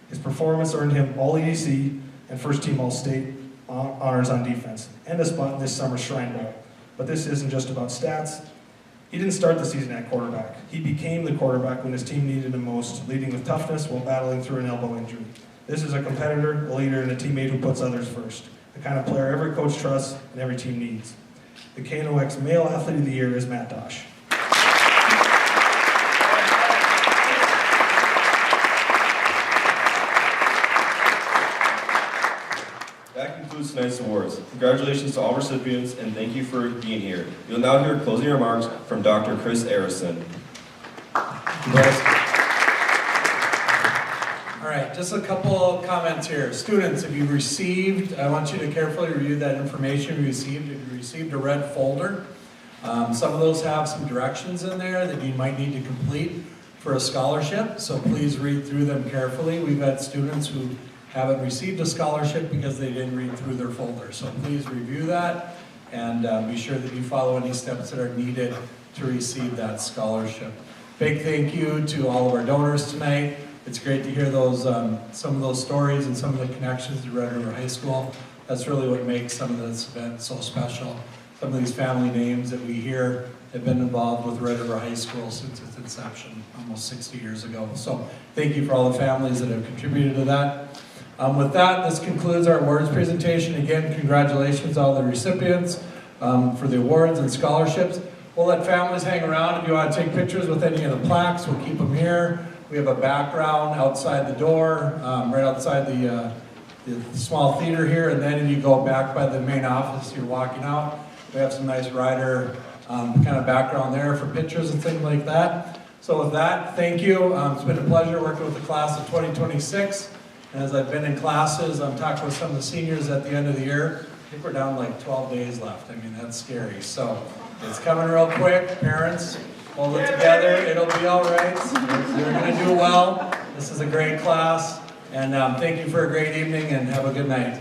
Speaker 15: His performance earned him All-EDC and first-team All-State honors on defense, and a spot in this summer's Shrine Bowl. But this isn't just about stats. He didn't start the season at quarterback. He became the quarterback when his team needed him most, leading with toughness while battling through an elbow injury. This is a competitor, a leader, and a teammate who puts others first. The kind of player every coach trusts and every team needs. The KNOX Male Athlete of the Year is Matt Dosh.
Speaker 6: That concludes tonight's awards. Congratulations to all recipients, and thank you for being here. You'll now hear closing remarks from Dr. Chris Arison.
Speaker 5: All right, just a couple of comments here. Students, if you received, I want you to carefully review that information you received. If you received a red folder, some of those have some directions in there that you might need to complete. for a scholarship, so please read through them carefully. We've had students who haven't received a scholarship because they didn't read through their folder. So please review that and be sure that you follow any steps that are needed to receive that scholarship. Big thank you to all of our donors tonight. It's great to hear those some of those stories and some of the connections to Red River High School. That's really what makes some of this event so special. Some of these family names that we hear have been involved with Red River High School since its inception, almost 60 years ago. So thank you for all the families that have contributed to that. With that, this concludes our awards presentation. Again, congratulations to all the recipients for the awards and scholarships. We'll let families hang around. If you want to take pictures with any of the plaques, we'll keep them here. We have a background outside the door, right outside the small theater here, and then if you go back by the main office, you're walking out. We have some nice rider kind of background there for pictures and things like that. So with that, thank you. It's been a pleasure working with the class of 2026. And as I've been in classes, I'm talking with some of the seniors at the end of the year. I think we're down like 12 days left. I mean, that's scary. So it's coming real quick. Parents, hold it together. It'll be all right. You're going to do well. This is a great class. And thank you for a great evening and have a good night.